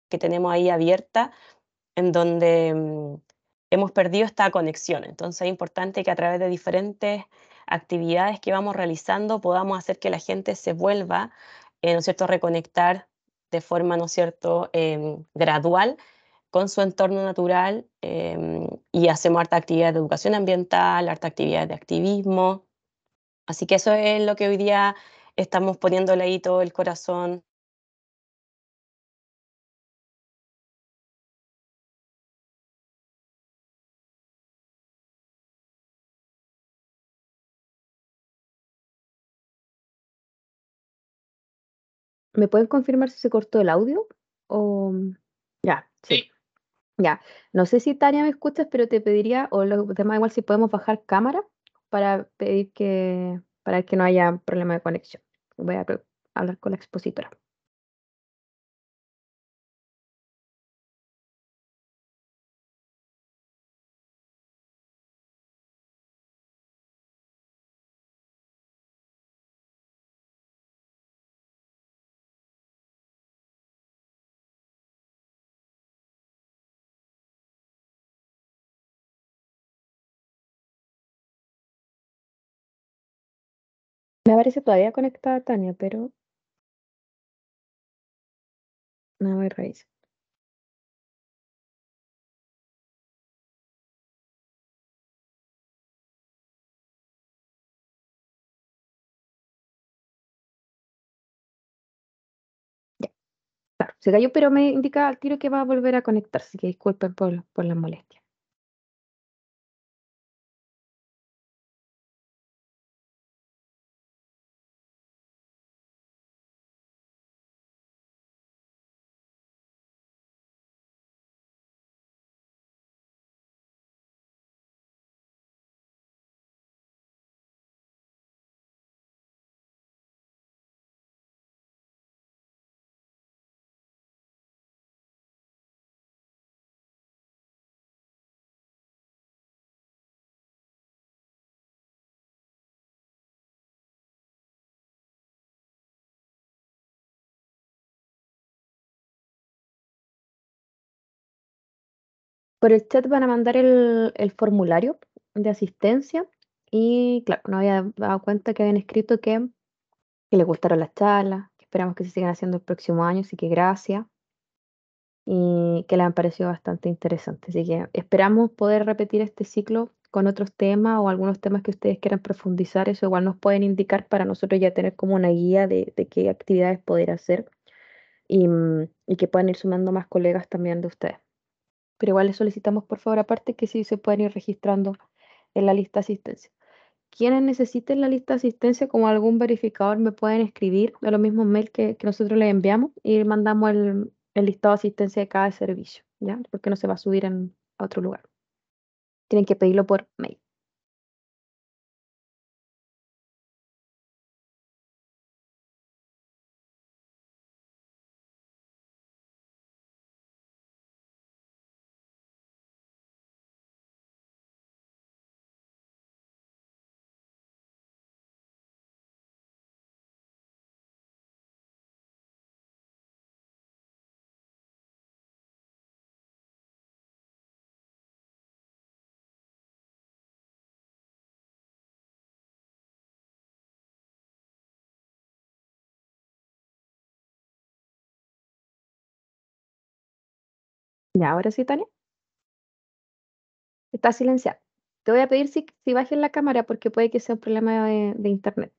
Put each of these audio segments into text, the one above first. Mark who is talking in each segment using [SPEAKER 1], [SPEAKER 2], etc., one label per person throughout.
[SPEAKER 1] que tenemos ahí abierta, en donde hemos perdido esta conexión. Entonces es importante que a través de diferentes actividades que vamos realizando podamos hacer que la gente se vuelva, ¿no es cierto?, a reconectar de forma, ¿no es cierto?, gradual con su entorno natural, y hacemos harta actividad de educación ambiental, harta actividad de activismo. Así que eso es lo que hoy día estamos poniéndole ahí todo el corazón.
[SPEAKER 2] ¿Me pueden confirmar si se cortó el audio? O ya, sí, ya. No sé si Tania me escuchas, pero te pediría, o los demás igual si podemos bajar cámara para pedir para que no haya problema de conexión. Voy a hablar con la expositora. Me parece todavía conectada Tania, pero no voy a revisar. Ya, claro, se cayó, pero me indica al tiro que va a volver a conectarse, así que disculpen por la molestia. Por el chat van a mandar el formulario de asistencia y claro, nos había dado cuenta que habían escrito que les gustaron las charlas, que esperamos que se sigan haciendo el próximo año, así que gracias y que les han parecido bastante interesantes. Así que esperamos poder repetir este ciclo con otros temas o algunos temas que ustedes quieran profundizar. Eso igual nos pueden indicar para nosotros ya tener como una guía de qué actividades poder hacer y que puedan ir sumando más colegas también de ustedes. Pero igual les solicitamos por favor aparte que sí se pueden ir registrando en la lista de asistencia. Quienes necesiten la lista de asistencia como algún verificador me pueden escribir a los mismos mails que nosotros les enviamos y mandamos el listado de asistencia de cada servicio, ¿ya? Porque no se va a subir a otro lugar. Tienen que pedirlo por mail. Ya, ahora sí, Tania, está silenciado. Te voy a pedir si bajes la cámara porque puede que sea un problema de internet.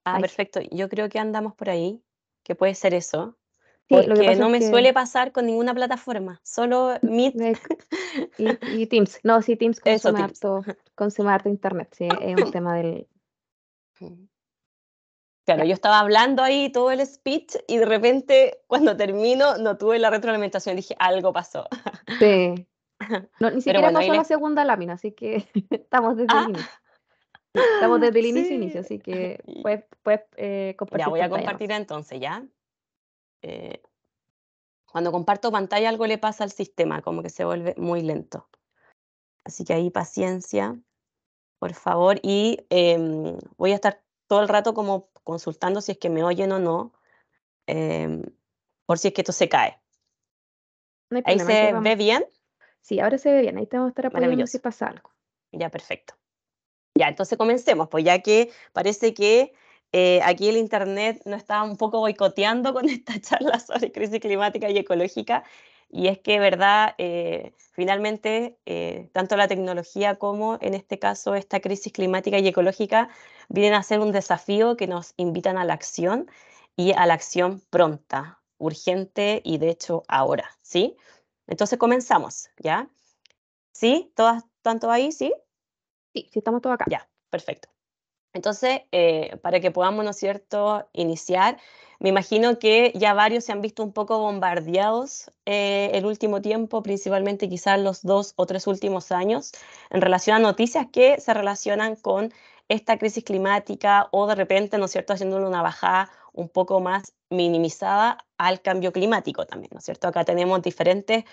[SPEAKER 1] Ah,
[SPEAKER 2] Ahí sí.
[SPEAKER 1] perfecto. Yo creo que andamos por ahí, que puede ser eso,
[SPEAKER 2] Sí, lo que
[SPEAKER 1] porque
[SPEAKER 2] pasa
[SPEAKER 1] no
[SPEAKER 2] es
[SPEAKER 1] me
[SPEAKER 2] que
[SPEAKER 1] suele pasar con ninguna plataforma, solo Meet.
[SPEAKER 2] eh, y Teams. No, sí, Teams
[SPEAKER 1] Eso, Teams.
[SPEAKER 2] consume harto internet. Sí, es un tema del.
[SPEAKER 1] Claro,
[SPEAKER 2] Ya.
[SPEAKER 1] yo estaba hablando ahí todo el speech y de repente cuando termino no tuve la retroalimentación, dije, algo pasó.
[SPEAKER 2] Sí. No, ni
[SPEAKER 1] Pero
[SPEAKER 2] siquiera
[SPEAKER 1] bueno, ahí
[SPEAKER 2] pasó la
[SPEAKER 1] les...
[SPEAKER 2] segunda lámina, así que estamos desde el
[SPEAKER 1] Ah,
[SPEAKER 2] inicio. Sí, estamos desde el inicio,
[SPEAKER 1] sí.
[SPEAKER 2] inicio, así que
[SPEAKER 1] Y
[SPEAKER 2] puedes
[SPEAKER 1] ya
[SPEAKER 2] compartir
[SPEAKER 1] voy a
[SPEAKER 2] pantalla
[SPEAKER 1] compartir
[SPEAKER 2] nomás.
[SPEAKER 1] entonces, ¿ya? Eh, Cuando comparto pantalla algo le pasa al sistema, como que se vuelve muy lento. Así que ahí paciencia, por favor. Y voy a estar todo el rato como consultando si es que me oyen o no, em, por si es que esto se cae.
[SPEAKER 2] No hay
[SPEAKER 1] ¿Ahí
[SPEAKER 2] problema, ahí te
[SPEAKER 1] se ve
[SPEAKER 2] vamos.
[SPEAKER 1] bien?
[SPEAKER 2] Sí, ahora se ve bien, ahí te vamos a estar apoyando si
[SPEAKER 1] Maravilloso.
[SPEAKER 2] pasa algo.
[SPEAKER 1] Ya, perfecto. Ya, entonces comencemos, pues ya que parece que aquí el Internet nos está un poco boicoteando con esta charla sobre crisis climática y ecológica, y es que, ¿verdad? Finalmente, tanto la tecnología como en este caso esta crisis climática y ecológica vienen a ser un desafío que nos invitan a la acción y a la acción pronta, urgente y de hecho ahora, ¿sí? Entonces comenzamos, ¿ya? ¿Sí? ¿Todas, tanto ahí? ¿Sí?
[SPEAKER 2] Sí, sí estamos todos acá.
[SPEAKER 1] Ya, perfecto. Entonces, para que podamos, ¿no es cierto?, iniciar, me imagino que ya varios se han visto un poco bombardeados el último tiempo, principalmente quizás los 2 o 3 últimos años, en relación a noticias que se relacionan con esta crisis climática o de repente, ¿no es cierto?, haciéndole una bajada un poco más minimizada al cambio climático también, ¿no es cierto? Acá tenemos diferentes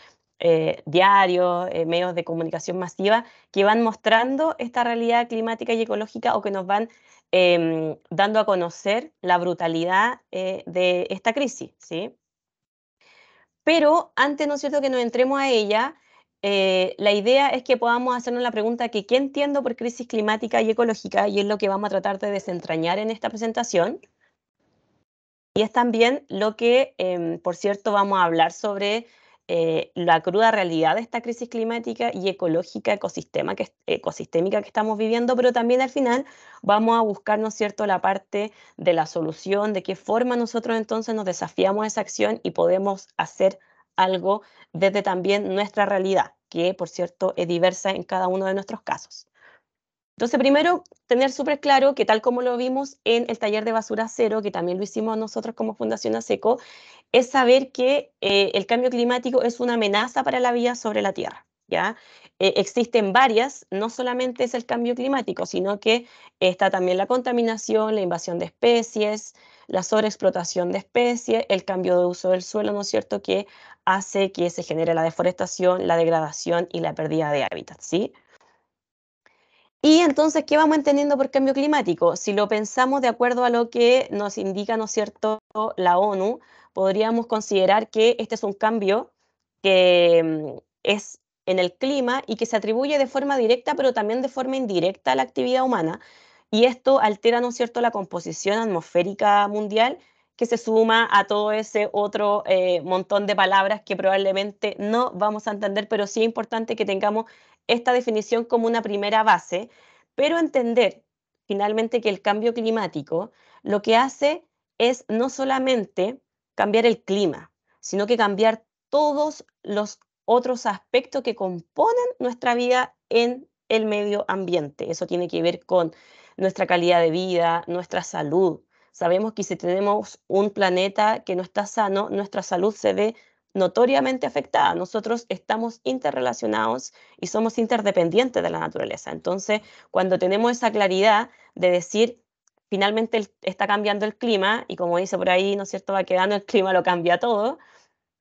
[SPEAKER 1] diarios, medios de comunicación masiva que van mostrando esta realidad climática y ecológica o que nos van dando a conocer la brutalidad de esta crisis, ¿sí? Pero antes, ¿no es cierto?, que nos entremos a ella, la idea es que podamos hacernos la pregunta que ¿qué entiendo por crisis climática y ecológica? Y es lo que vamos a tratar de desentrañar en esta presentación. Y es también lo que, por cierto, vamos a hablar sobre la cruda realidad de esta crisis climática y ecológica, ecosistémica que estamos viviendo, pero también al final vamos a buscar, ¿no es cierto?, la parte de la solución, de qué forma nosotros entonces nos desafiamos a esa acción y podemos hacer algo desde también nuestra realidad, que por cierto es diversa en cada uno de nuestros casos. Entonces, primero, tener súper claro que tal como lo vimos en el taller de basura cero, que también lo hicimos nosotros como Fundación ASECO, es saber que el cambio climático es una amenaza para la vida sobre la Tierra, ¿ya? Existen varias, no solamente es el cambio climático, sino que está también la contaminación, la invasión de especies, la sobreexplotación de especies, el cambio de uso del suelo, ¿no es cierto?, que hace que se genere la deforestación, la degradación y la pérdida de hábitat, ¿sí? Y entonces, ¿qué vamos entendiendo por cambio climático? Si lo pensamos de acuerdo a lo que nos indica, ¿no es cierto?, la ONU, podríamos considerar que este es un cambio que es en el clima y que se atribuye de forma directa, pero también de forma indirecta a la actividad humana. Y esto altera, ¿no es cierto?, la composición atmosférica mundial, que se suma a todo ese otro montón de palabras que probablemente no vamos a entender, pero sí es importante que tengamos esta definición como una primera base, pero entender finalmente que el cambio climático lo que hace es no solamente cambiar el clima, sino que cambiar todos los otros aspectos que componen nuestra vida en el medio ambiente. Eso tiene que ver con nuestra calidad de vida, nuestra salud. Sabemos que si tenemos un planeta que no está sano, nuestra salud se ve notoriamente afectada. Nosotros estamos interrelacionados y somos interdependientes de la naturaleza. Entonces, cuando tenemos esa claridad de decir, finalmente está cambiando el clima, y como dice por ahí, ¿no es cierto?, va quedando el clima, lo cambia todo,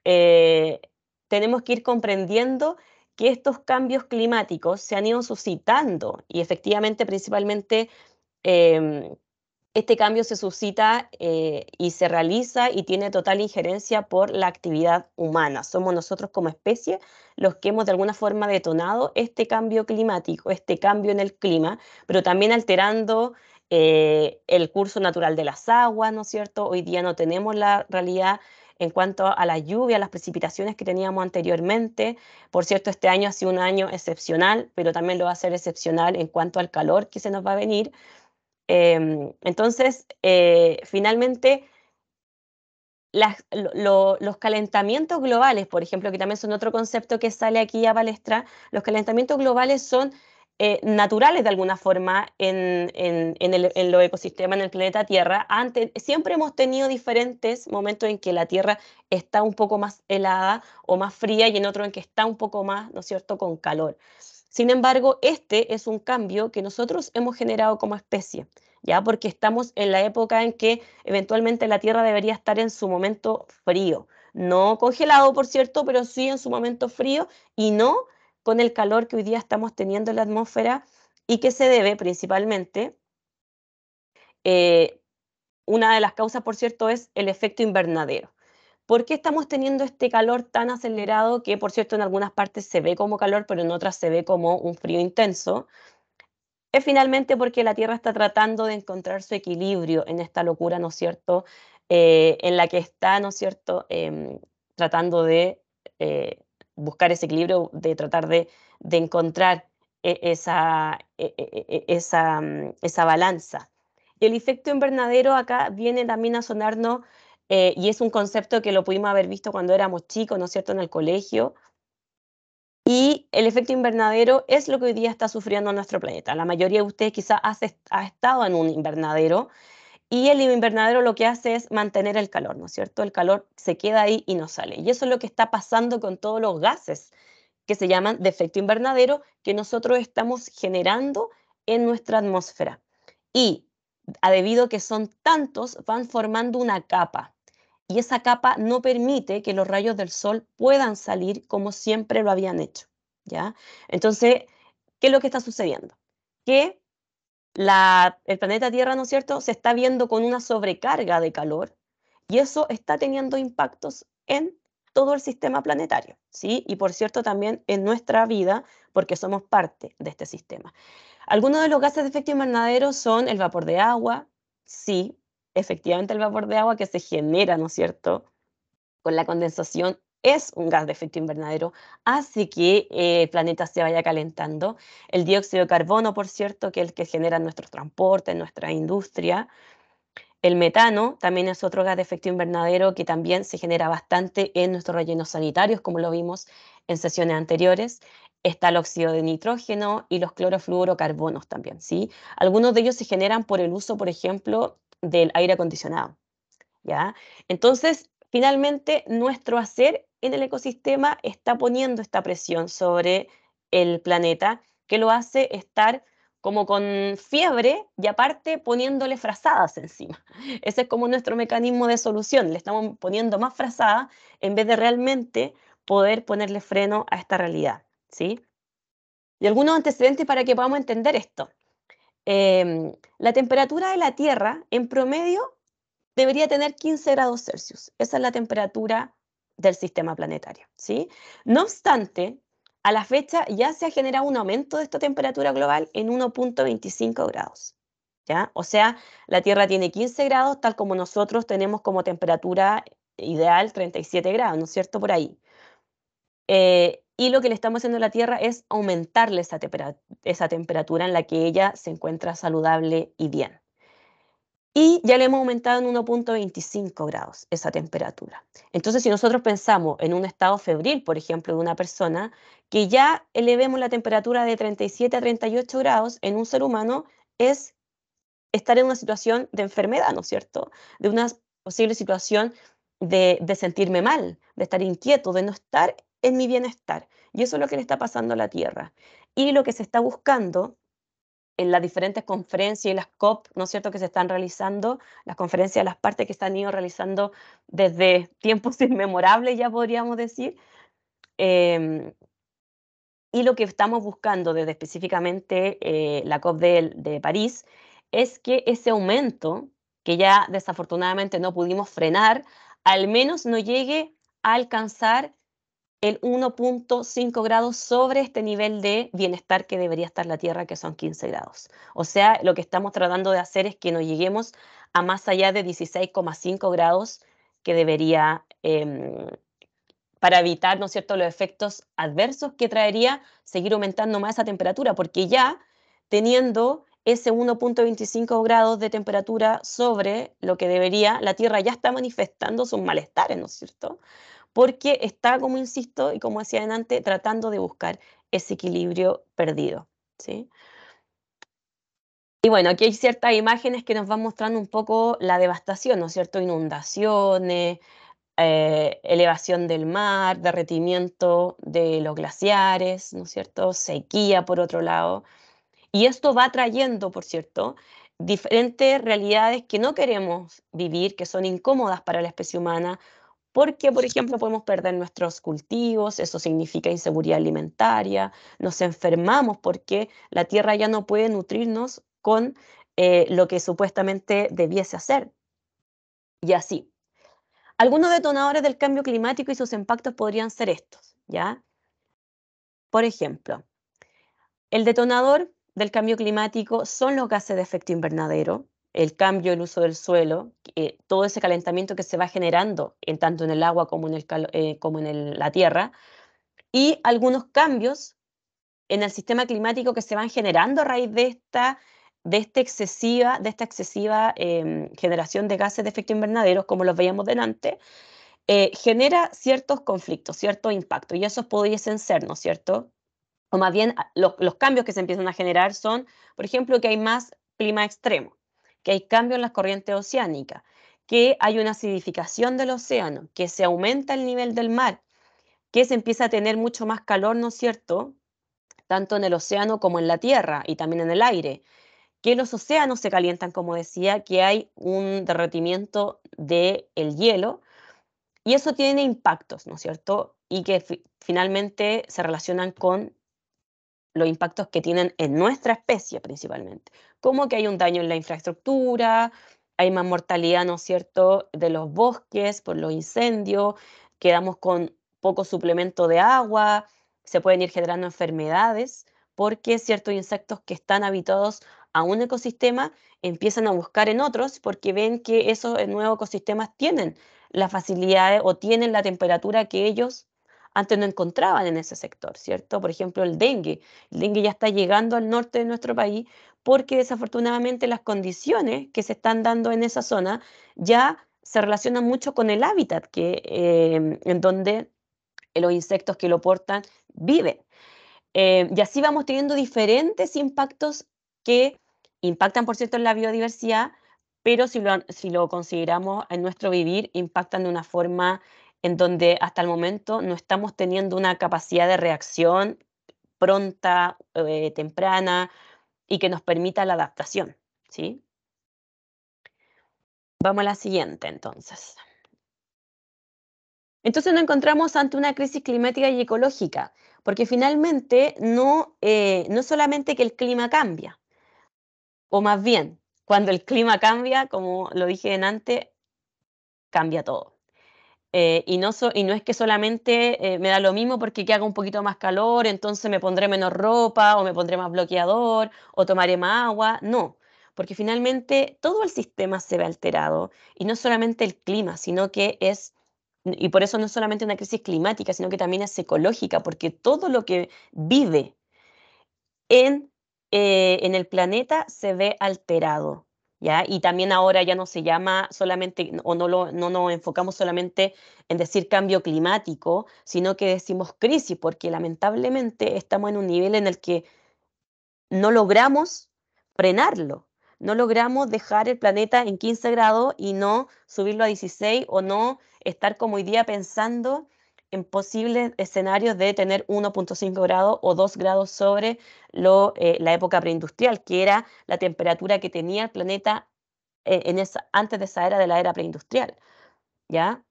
[SPEAKER 1] eh, tenemos que ir comprendiendo que estos cambios climáticos se han ido suscitando y efectivamente, principalmente, em, este cambio se suscita y se realiza y tiene total injerencia por la actividad humana. Somos nosotros como especie los que hemos de alguna forma detonado este cambio climático, este cambio en el clima, pero también alterando el curso natural de las aguas, ¿no es cierto? Hoy día no tenemos la realidad en cuanto a la lluvia, las precipitaciones que teníamos anteriormente. Por cierto, este año ha sido un año excepcional, pero también lo va a ser excepcional en cuanto al calor que se nos va a venir. Entonces, finalmente, los calentamientos globales, por ejemplo, que también son otro concepto que sale aquí a palestra, los calentamientos globales son naturales de alguna forma en los ecosistemas, en el planeta Tierra. Siempre hemos tenido diferentes momentos en que la Tierra está un poco más helada o más fría y en otro en que está un poco más, ¿no es cierto?, con calor. Sin embargo, este es un cambio que nosotros hemos generado como especie, ¿ya? Porque estamos en la época en que eventualmente la Tierra debería estar en su momento frío. No congelado, por cierto, pero sí en su momento frío y no con el calor que hoy día estamos teniendo en la atmósfera y que se debe principalmente, eh, una de las causas, por cierto, es el efecto invernadero. ¿Por qué estamos teniendo este calor tan acelerado que, por cierto, en algunas partes se ve como calor, pero en otras se ve como un frío intenso? Es finalmente porque la Tierra está tratando de encontrar su equilibrio en esta locura, ¿no es cierto? En la que está, ¿no es cierto? Tratando de eh, buscar ese equilibrio, de tratar de encontrar esa balanza. Y el efecto invernadero acá viene también a sonarnos, y es un concepto que lo pudimos haber visto cuando éramos chicos, ¿no es cierto?, en el colegio, y el efecto invernadero es lo que hoy día está sufriendo nuestro planeta. La mayoría de ustedes quizás ha estado en un invernadero y el invernadero lo que hace es mantener el calor, ¿no es cierto? El calor se queda ahí y no sale. Y eso es lo que está pasando con todos los gases que se llaman de efecto invernadero que nosotros estamos generando en nuestra atmósfera. Y debido a que son tantos, van formando una capa y esa capa no permite que los rayos del sol puedan salir como siempre lo habían hecho, ¿ya? Entonces, ¿qué es lo que está sucediendo? Que el planeta Tierra, ¿no es cierto?, se está viendo con una sobrecarga de calor y eso está teniendo impactos en todo el sistema planetario, ¿sí? Y por cierto, también en nuestra vida, porque somos parte de este sistema. Algunos de los gases de efecto invernadero son el vapor de agua, sí, efectivamente el vapor de agua que se genera, ¿no es cierto?, con la condensación es un gas de efecto invernadero, hace que el planeta se vaya calentando. El dióxido de carbono, por cierto, que es el que genera nuestros transportes, nuestra industria. El metano también es otro gas de efecto invernadero que también se genera bastante en nuestros rellenos sanitarios, como lo vimos en sesiones anteriores. Está el óxido de nitrógeno y los clorofluorocarbonos también, ¿sí? Algunos de ellos se generan por el uso, por ejemplo, del aire acondicionado. ¿Ya? Entonces, finalmente, nuestro hacer en el ecosistema está poniendo esta presión sobre el planeta, que lo hace estar como con fiebre y aparte poniéndole frazadas encima. Ese es como nuestro mecanismo de solución, le estamos poniendo más frazadas en vez de realmente poder ponerle freno a esta realidad, ¿sí? Y algunos antecedentes para que podamos entender esto. La temperatura de la Tierra, en promedio, debería tener 15 grados Celsius. Esa es la temperatura del sistema planetario, ¿sí? No obstante, a la fecha ya se ha generado un aumento de esta temperatura global en 1,25 grados, ¿ya? O sea, la Tierra tiene 15 grados, tal como nosotros tenemos como temperatura ideal 37 grados, ¿no es cierto? Por ahí. Y lo que le estamos haciendo a la Tierra es aumentarle esa temperatura en la que ella se encuentra saludable y bien. Y ya le hemos aumentado en 1,25 grados esa temperatura. Entonces, si nosotros pensamos en un estado febril, por ejemplo, de una persona, que ya elevemos la temperatura de 37 a 38 grados en un ser humano, es estar en una situación de enfermedad, ¿no es cierto? De una posible situación de sentirme mal, de estar inquieto, de no estar en mi bienestar. Y eso es lo que le está pasando a la Tierra. Y lo que se está buscando en las diferentes conferencias y las COP, ¿no es cierto?, que se están realizando, las conferencias de las partes que se han ido realizando desde tiempos inmemorables, ya podríamos decir, em, y lo que estamos buscando desde específicamente la COP de París es que ese aumento, que ya desafortunadamente no pudimos frenar, al menos no llegue a alcanzar el 1,5 grados sobre este nivel de bienestar que debería estar la Tierra, que son 15 grados. O sea, lo que estamos tratando de hacer es que no lleguemos a más allá de 16,5 grados que debería, para evitar, ¿no es cierto?, los efectos adversos que traería seguir aumentando más esa temperatura, porque ya teniendo ese 1,25 grados de temperatura sobre lo que debería, la Tierra ya está manifestando sus malestares, ¿no es cierto? Porque está, como insisto, y como decía antes, tratando de buscar ese equilibrio perdido, ¿sí? Y bueno, aquí hay ciertas imágenes que nos van mostrando un poco la devastación, ¿no es cierto? Inundaciones, elevación del mar, derretimiento de los glaciares, ¿no es cierto? Sequía, por otro lado. Y esto va trayendo, por cierto, diferentes realidades que no queremos vivir, que son incómodas para la especie humana, porque, por ejemplo, podemos perder nuestros cultivos, eso significa inseguridad alimentaria, nos enfermamos porque la tierra ya no puede nutrirnos con lo que supuestamente debiese hacer. Y así. Algunos detonadores del cambio climático y sus impactos podrían ser estos, ¿ya? Por ejemplo, el detonador del cambio climático son los gases de efecto invernadero, el cambio del uso del suelo, todo ese calentamiento que se va generando tanto en el agua como como en la tierra, y algunos cambios en el sistema climático que se van generando a raíz de esta excesiva generación de gases de efecto invernadero, como los veíamos delante, genera ciertos conflictos, ciertos impactos, y esos pudiesen ser, ¿no es cierto? O más bien, los cambios que se empiezan a generar son, por ejemplo, que hay más clima extremo, que hay cambios en las corrientes oceánicas, que hay una acidificación del océano, que se aumenta el nivel del mar, que se empieza a tener mucho más calor, ¿no es cierto? Tanto en el océano como en la tierra y también en el aire, que los océanos se calientan, como decía, que hay un derretimiento del hielo y eso tiene impactos, ¿no es cierto? Y que finalmente se relacionan con los impactos que tienen en nuestra especie principalmente, como que hay un daño en la infraestructura, hay más mortalidad, ¿no es cierto?, de los bosques por los incendios, quedamos con poco suplemento de agua, se pueden ir generando enfermedades porque ciertos insectos que están habituados a un ecosistema empiezan a buscar en otros porque ven que esos nuevos ecosistemas tienen las facilidades o tienen la temperatura que ellos antes no encontraban en ese sector, ¿cierto? Por ejemplo, el dengue. El dengue ya está llegando al norte de nuestro país porque desafortunadamente las condiciones que se están dando en esa zona ya se relacionan mucho con el hábitat en donde los insectos que lo portan viven. Y así vamos teniendo diferentes impactos que impactan, por cierto, en la biodiversidad, pero si lo consideramos en nuestro vivir, impactan de una forma en donde hasta el momento no estamos teniendo una capacidad de reacción pronta, temprana y que nos permita la adaptación, ¿sí? Vamos a la siguiente, entonces. Entonces nos encontramos ante una crisis climática y ecológica, porque finalmente no es solamente que el clima cambia, o más bien, cuando el clima cambia, como lo dije en antes, cambia todo. Y no es que solamente me da lo mismo porque que haga un poquito más calor, entonces me pondré menos ropa o me pondré más bloqueador o tomaré más agua. No, porque finalmente todo el sistema se ve alterado y no solamente el clima, y por eso no es solamente una crisis climática, sino que también es ecológica, porque todo lo que vive en, en el planeta se ve alterado, ¿ya? Y también ahora ya no se llama solamente, o no nos enfocamos solamente en decir cambio climático, sino que decimos crisis, porque lamentablemente estamos en un nivel en el que no logramos frenarlo, no logramos dejar el planeta en 15 grados y no subirlo a 16 o no estar como hoy día pensando en posibles escenarios de tener 1,5 grados o 2 grados sobre la época preindustrial, que era la temperatura que tenía el planeta antes de esa era de la era preindustrial, ¿ya?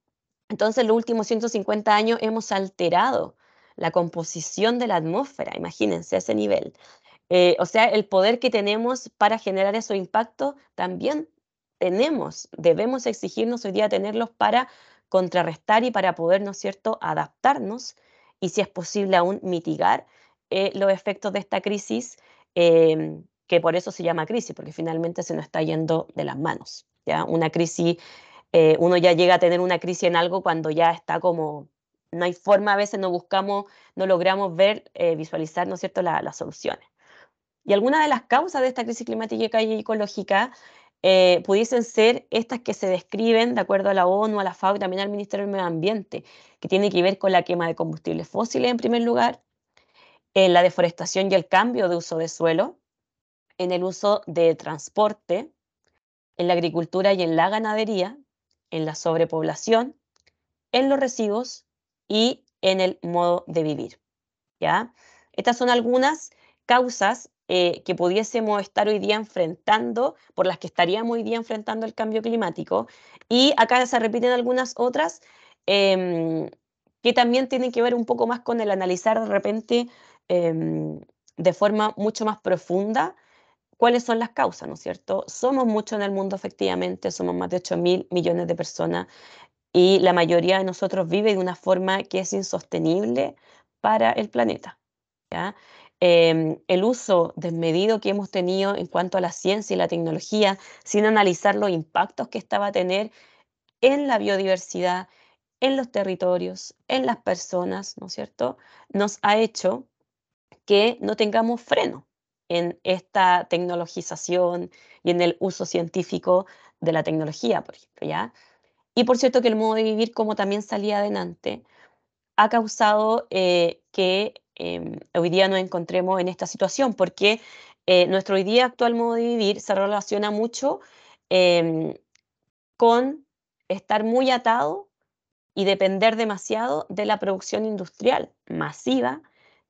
[SPEAKER 1] Entonces, en los últimos 150 años hemos alterado la composición de la atmósfera, imagínense ese nivel. O sea, el poder que tenemos para generar esos impactos también debemos exigirnos hoy día tenerlos para contrarrestar y para poder, ¿no es cierto?, adaptarnos y si es posible aún mitigar los efectos de esta crisis, que por eso se llama crisis, porque finalmente se nos está yendo de las manos, ¿ya? Una crisis, uno ya llega a tener una crisis en algo cuando ya está como, no hay forma, a veces no logramos ver, visualizar, ¿no es cierto?, las soluciones. Y algunas de las causas de esta crisis climática y ecológica pudiesen ser estas que se describen de acuerdo a la ONU, a la FAO y también al Ministerio del Medio Ambiente, que tiene que ver con la quema de combustibles fósiles en primer lugar, en la deforestación y el cambio de uso de suelo, en el uso de transporte, en la agricultura y en la ganadería, en la sobrepoblación, en los residuos y en el modo de vivir. ¿Ya? Estas son algunas causas que pudiésemos estar hoy día enfrentando, por las que estaríamos hoy día enfrentando el cambio climático. Y acá se repiten algunas otras em, que también tienen que ver un poco más con el analizar de repente em, de forma mucho más profunda cuáles son las causas, ¿no es cierto? Somos muchos en el mundo, efectivamente, somos más de 8.000 millones de personas y la mayoría de nosotros vive de una forma que es insostenible para el planeta, ¿ya? El uso desmedido que hemos tenido en cuanto a la ciencia y la tecnología, sin analizar los impactos que esta va a tener en la biodiversidad, en los territorios, en las personas, ¿no es cierto?, nos ha hecho que no tengamos freno en esta tecnologización y en el uso científico de la tecnología, por ejemplo, ¿ya? Y por cierto que el modo de vivir, como también salía adelante, ha causado que hoy día nos encontremos en esta situación, porque nuestro hoy día actual modo de vivir se relaciona mucho em, con estar muy atado y depender demasiado de la producción industrial masiva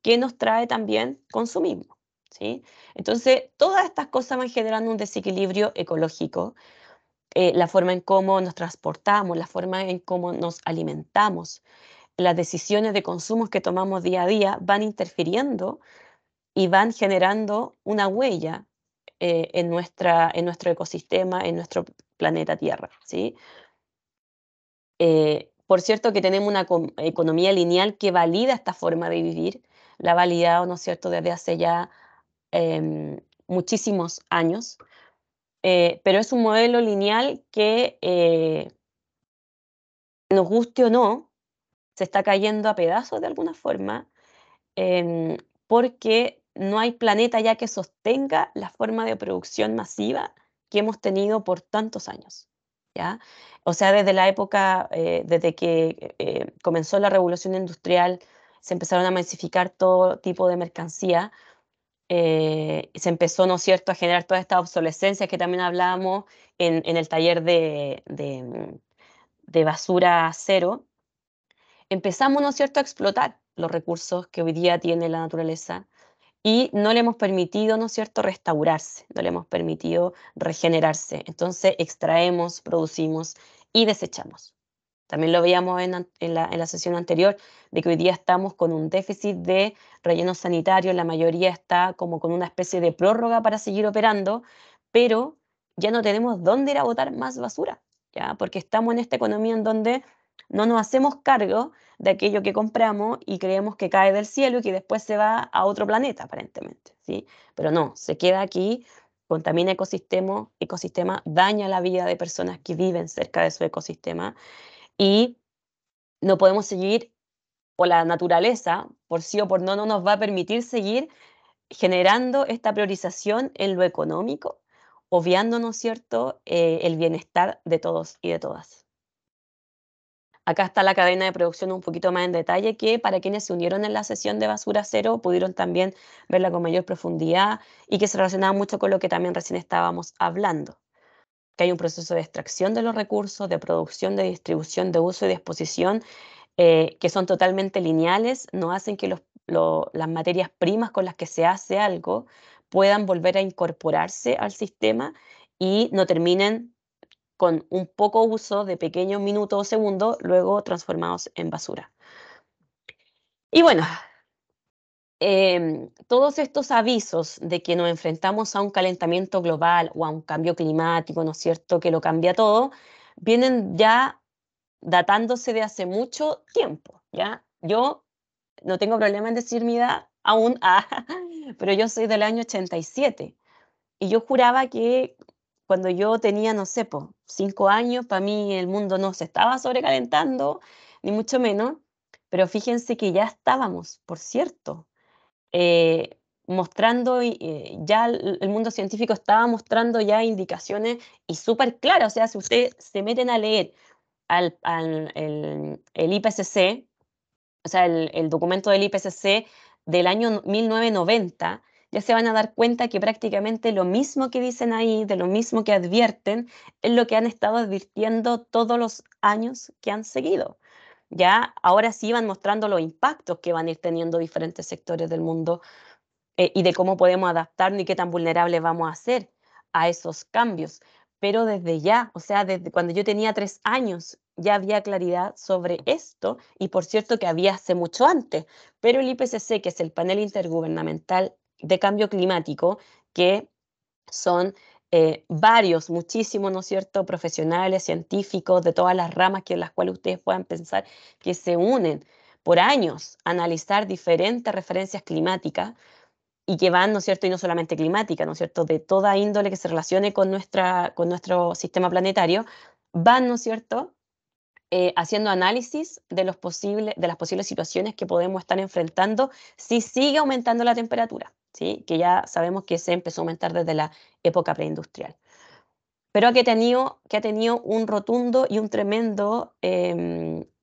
[SPEAKER 1] que nos trae también consumismo, ¿sí? Entonces, todas estas cosas van generando un desequilibrio ecológico, la forma en cómo nos transportamos, la forma en cómo nos alimentamos, las decisiones de consumos que tomamos día a día van interfiriendo y van generando una huella en nuestro ecosistema, en nuestro planeta Tierra, ¿sí? Por cierto que tenemos una economía lineal que valida esta forma de vivir, la ha validado, ¿no es cierto?, desde hace ya muchísimos años, pero es un modelo lineal que, nos guste o no, se está cayendo a pedazos de alguna forma, em, porque no hay planeta ya que sostenga la forma de producción masiva que hemos tenido por tantos años, ¿ya? O sea, desde la época, desde que comenzó la revolución industrial, se empezaron a masificar todo tipo de mercancía, y se empezó, ¿no es cierto?, a generar toda esta obsolescencia que también hablábamos en el taller de basura cero. Empezamos, ¿no es cierto?, a explotar los recursos que hoy día tiene la naturaleza y no le hemos permitido, ¿no es cierto?, restaurarse, no le hemos permitido regenerarse. Entonces extraemos, producimos y desechamos. También lo veíamos en la sesión anterior, de que hoy día estamos con un déficit de rellenos sanitarios, la mayoría está como con una especie de prórroga para seguir operando, pero ya no tenemos dónde ir a botar más basura, ¿ya? Porque estamos en esta economía en donde no nos hacemos cargo de aquello que compramos y creemos que cae del cielo y que después se va a otro planeta, aparentemente, ¿sí? Pero no, se queda aquí, contamina ecosistema, daña la vida de personas que viven cerca de su ecosistema y no podemos seguir, o la naturaleza, por sí o por no nos va a permitir seguir generando esta priorización en lo económico, obviando, ¿no es cierto?, el bienestar de todos y de todas. Acá está la cadena de producción un poquito más en detalle, que para quienes se unieron en la sesión de Basura Cero pudieron también verla con mayor profundidad y que se relacionaba mucho con lo que también recién estábamos hablando, que hay un proceso de extracción de los recursos, de producción, de distribución, de uso y disposición, que son totalmente lineales, no hacen que las materias primas con las que se hace algo puedan volver a incorporarse al sistema y no terminen con un poco uso de pequeños minutos o segundos, luego transformados en basura. Y bueno, todos estos avisos de que nos enfrentamos a un calentamiento global o a un cambio climático, ¿no es cierto?, que lo cambia todo, vienen ya datándose de hace mucho tiempo, ¿ya? Yo no tengo problema en decir mi edad aún, pero yo soy del año 87 y yo juraba que cuando yo tenía, no sé, po, 5 años, para mí el mundo no se estaba sobrecalentando, ni mucho menos, pero fíjense que ya estábamos, por cierto, mostrando, ya el mundo científico estaba mostrando ya indicaciones y súper claras. O sea, si ustedes se meten a leer el IPCC, o sea, el documento del IPCC del año 1990, ya se van a dar cuenta que prácticamente lo mismo que dicen ahí, de lo mismo que advierten, es lo que han estado advirtiendo todos los años que han seguido. Ya ahora sí van mostrando los impactos que van a ir teniendo diferentes sectores del mundo, y de cómo podemos adaptarnos y qué tan vulnerables vamos a ser a esos cambios. Pero desde ya, o sea, desde cuando yo tenía 3 años, ya había claridad sobre esto y por cierto que había hace mucho antes. Pero el IPCC, que es el panel intergubernamental de cambio climático, que son muchísimos, ¿no es cierto?, profesionales, científicos de todas las ramas que en las cuales ustedes puedan pensar que se unen por años a analizar diferentes referencias climáticas y que van, ¿no es cierto?, y no solamente climática, ¿no es cierto?, de toda índole que se relacione con nuestro sistema planetario, van, ¿no es cierto?, haciendo análisis de de las posibles situaciones que podemos estar enfrentando si sigue aumentando la temperatura, ¿sí? Que ya sabemos que se empezó a aumentar desde la época preindustrial. Pero que ha tenido un rotundo y un tremendo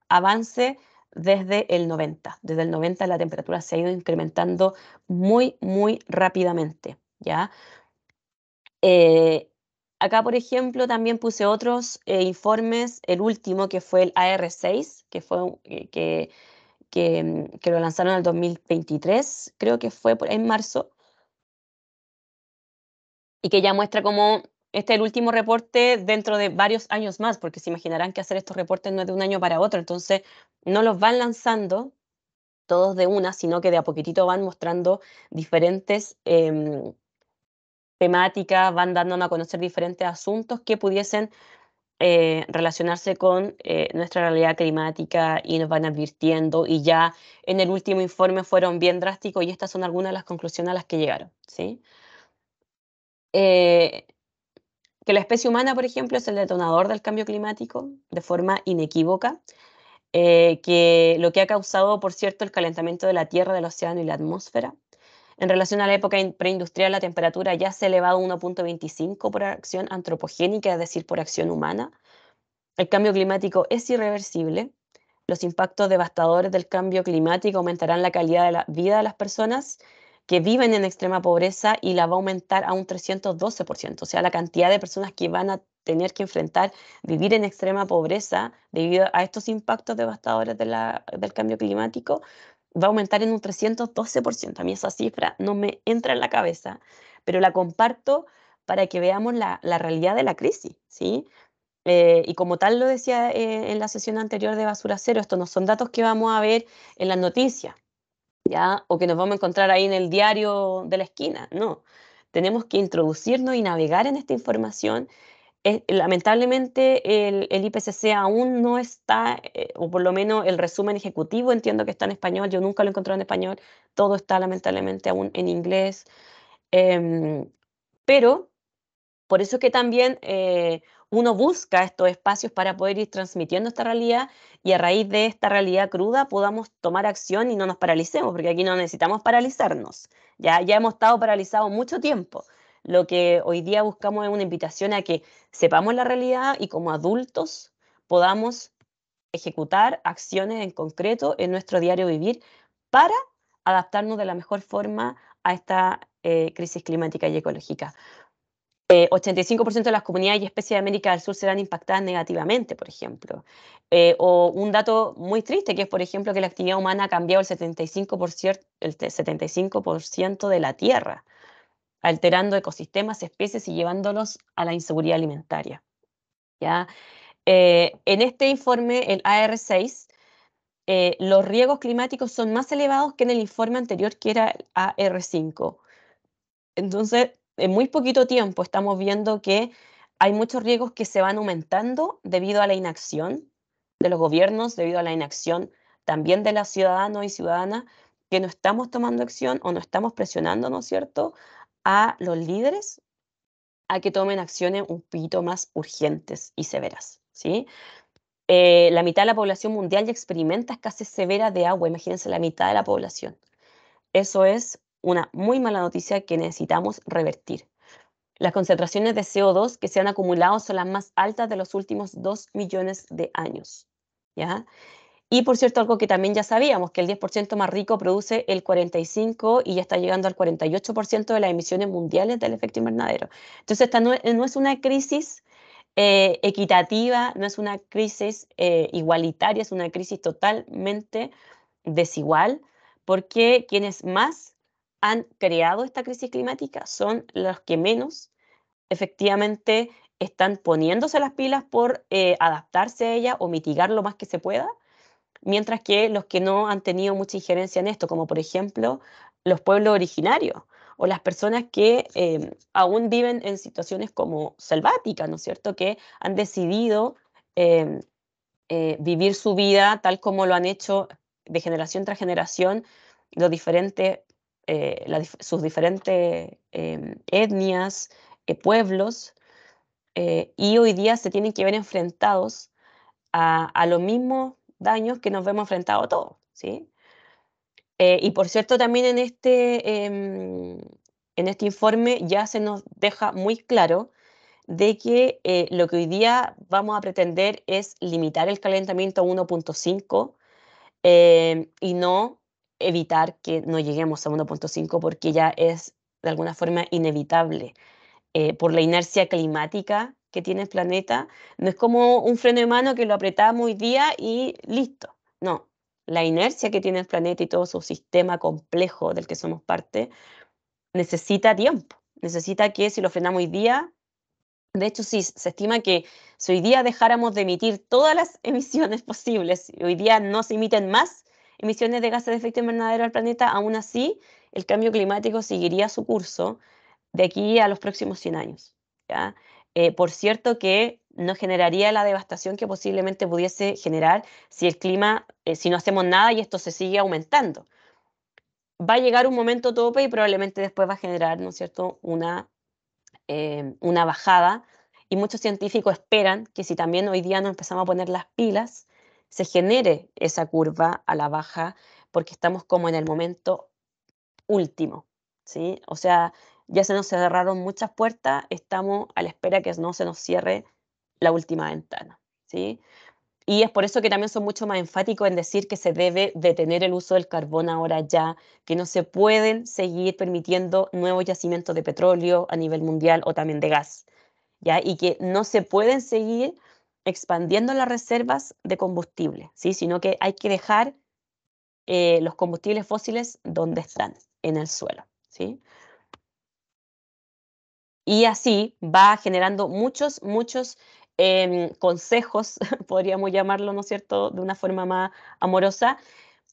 [SPEAKER 1] avance desde el 90. Desde el 90 la temperatura se ha ido incrementando muy, muy rápidamente, ¿ya? Eh, Acá, por ejemplo, también puse otros informes, el último que fue el AR6, que fue que lo lanzaron en el 2023, creo que fue en marzo, y que ya muestra cómo este es el último reporte dentro de varios años más, porque se imaginarán que hacer estos reportes no es de un año para otro, entonces no los van lanzando todos de una, sino que de a poquitito van mostrando diferentes temáticas, van dándonos a conocer diferentes asuntos que pudiesen relacionarse con nuestra realidad climática y nos van advirtiendo y ya en el último informe fueron bien drásticos y estas son algunas de las conclusiones a las que llegaron, ¿sí? Eh, que la especie humana, por ejemplo, es el detonador del cambio climático de forma inequívoca, que lo que ha causado, por cierto, el calentamiento de la Tierra, del océano y la atmósfera. En relación a la época preindustrial, la temperatura ya se ha elevado a 1,25 por acción antropogénica, es decir, por acción humana. El cambio climático es irreversible. Los impactos devastadores del cambio climático aumentarán la calidad de la vida de las personas que viven en extrema pobreza y la va a aumentar a un 312%. O sea, la cantidad de personas que van a tener que enfrentar vivir en extrema pobreza debido a estos impactos devastadores del cambio climático va a aumentar en un 312%. A mí esa cifra no me entra en la cabeza, pero la comparto para que veamos la realidad de la crisis, ¿sí? Y como tal lo decía en la sesión anterior de Basura Cero, estos no son datos que vamos a ver en las noticias, ¿ya? O que nos vamos a encontrar ahí en el diario de la esquina, no. Tenemos que introducirnos y navegar en esta información. Lamentablemente el IPCC aún no está, o por lo menos el resumen ejecutivo entiendo que está en español, yo nunca lo he encontrado en español, todo está lamentablemente aún en inglés, em, pero por eso es que también uno busca estos espacios para poder ir transmitiendo esta realidad y a raíz de esta realidad cruda podamos tomar acción y no nos paralicemos, porque aquí no necesitamos paralizarnos. Ya hemos estado paralizados mucho tiempo. Lo que hoy día buscamos es una invitación a que sepamos la realidad y como adultos podamos ejecutar acciones en concreto en nuestro diario vivir para adaptarnos de la mejor forma a esta crisis climática y ecológica. 85% de las comunidades y especies de América del Sur serán impactadas negativamente, por ejemplo. O un dato muy triste, que es, por ejemplo, que la actividad humana ha cambiado el 75% de la Tierra, alterando ecosistemas, especies y llevándolos a la inseguridad alimentaria. ¿Ya? En este informe, el AR6, los riesgos climáticos son más elevados que en el informe anterior, que era el AR5. Entonces, en muy poquito tiempo estamos viendo que hay muchos riesgos que se van aumentando debido a la inacción de los gobiernos, debido a la inacción también de los ciudadanos y ciudadanas, que no estamos tomando acción o no estamos presionando, ¿no es cierto?, a los líderes a que tomen acciones un poquito más urgentes y severas, ¿sí? La mitad de la población mundial ya experimenta escasez severa de agua, imagínense la mitad de la población. Eso es una muy mala noticia que necesitamos revertir. Las concentraciones de CO2 que se han acumulado son las más altas de los últimos 2 millones de años, ¿ya? Y por cierto, algo que también ya sabíamos, que el 10% más rico produce el 45 y ya está llegando al 48% de las emisiones mundiales del efecto invernadero. Entonces, esta no es una crisis equitativa, no es una crisis igualitaria, es una crisis totalmente desigual, porque quienes más han creado esta crisis climática son los que menos efectivamente están poniéndose las pilas por adaptarse a ella o mitigar lo más que se pueda, mientras que los que no han tenido mucha injerencia en esto, como por ejemplo los pueblos originarios o las personas que aún viven en situaciones como selváticas, ¿no es cierto?, que han decidido em, vivir su vida tal como lo han hecho de generación tras generación los diferentes, sus diferentes etnias, pueblos, y hoy día se tienen que ver enfrentados a los mismos daños que nos vemos enfrentados todos, ¿sí? Y por cierto, también en este informe ya se nos deja muy claro de que lo que hoy día vamos a pretender es limitar el calentamiento a 1.5 y no evitar que no lleguemos a 1.5 porque ya es de alguna forma inevitable por la inercia climática que tiene el planeta. No es como un freno de mano que lo apretamos hoy día y listo. No, la inercia que tiene el planeta y todo su sistema complejo del que somos parte necesita tiempo. Necesita que si lo frenamos hoy día, de hecho, sí, se estima que si hoy día dejáramos de emitir todas las emisiones posibles, y hoy día no se emiten más emisiones de gases de efecto invernadero al planeta, aún así el cambio climático seguiría su curso de aquí a los próximos 100 años, ¿ya? Por cierto que no generaría la devastación que posiblemente pudiese generar si el clima, si no hacemos nada y esto se sigue aumentando. Va a llegar un momento tope y probablemente después va a generar, ¿no es cierto?, una bajada y muchos científicos esperan que si también hoy día nos empezamos a poner las pilas, se genere esa curva a la baja porque estamos como en el momento último, ¿sí? O sea, ya se nos cerraron muchas puertas, estamos a la espera que no se nos cierre la última ventana, ¿sí? Y es por eso que también son mucho más enfáticos en decir que se debe detener el uso del carbón ahora ya, que no se pueden seguir permitiendo nuevos yacimientos de petróleo a nivel mundial o también de gas, ¿ya? Y que no se pueden seguir expandiendo las reservas de combustible, ¿sí? Sino que hay que dejar los combustibles fósiles donde están, en el suelo, ¿sí? Y así va generando muchos consejos, podríamos llamarlo, ¿no es cierto?, de una forma más amorosa,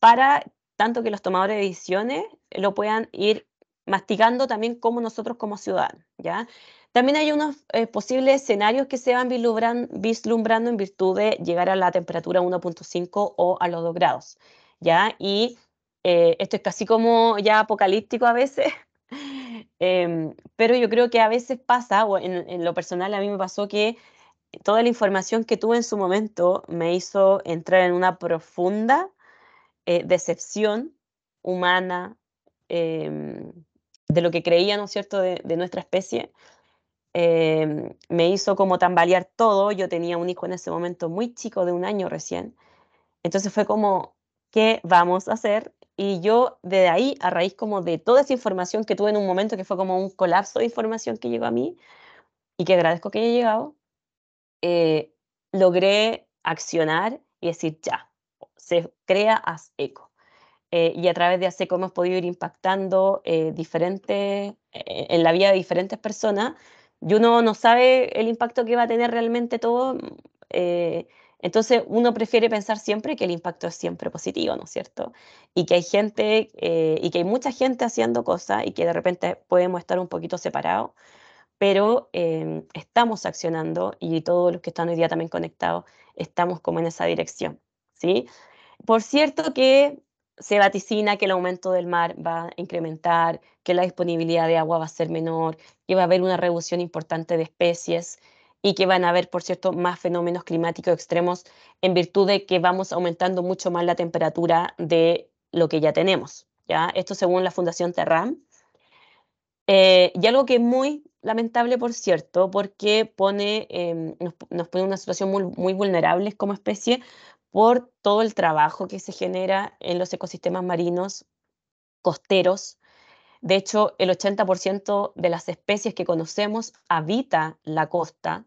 [SPEAKER 1] para tanto que los tomadores de decisiones lo puedan ir masticando también como nosotros como ciudadanos, ¿ya? También hay unos posibles escenarios que se van vislumbrando en virtud de llegar a la temperatura 1.5 o a los 2 grados, ¿ya? Y esto es casi como ya apocalíptico a veces, pero yo creo que a veces pasa, o en lo personal a mí me pasó que toda la información que tuve en su momento me hizo entrar en una profunda decepción humana em, de lo que creía, ¿no es cierto?, de nuestra especie. Me hizo como tambalear todo. Yo tenía un hijo en ese momento muy chico, de 1 año recién. Entonces fue como, ¿qué vamos a hacer? Y yo de ahí, a raíz como de toda esa información que tuve en un momento que fue como un colapso de información que llegó a mí y que agradezco que haya llegado, eh, logré accionar y decir, ya, se crea ASECO. Y a través de ASECO hemos podido ir impactando en la vida de diferentes personas y uno no sabe el impacto que va a tener realmente todo. eh, entonces uno prefiere pensar siempre que el impacto es siempre positivo, ¿no es cierto? Y que hay gente y que hay mucha gente haciendo cosas y que de repente podemos estar un poquito separados, pero estamos accionando y todos los que están hoy día también conectados estamos como en esa dirección, ¿sí? Por cierto que se vaticina que el aumento del mar va a incrementar, que la disponibilidad de agua va a ser menor, que va a haber una reducción importante de especies y que van a haber, por cierto, más fenómenos climáticos extremos en virtud de que vamos aumentando mucho más la temperatura de lo que ya tenemos, ¿ya? Esto según la Fundación Terram. Y algo que es muy lamentable, por cierto, porque nos pone en una situación muy vulnerables como especie por todo el trabajo que se genera en los ecosistemas marinos costeros. De hecho, el 80% de las especies que conocemos habita la costa,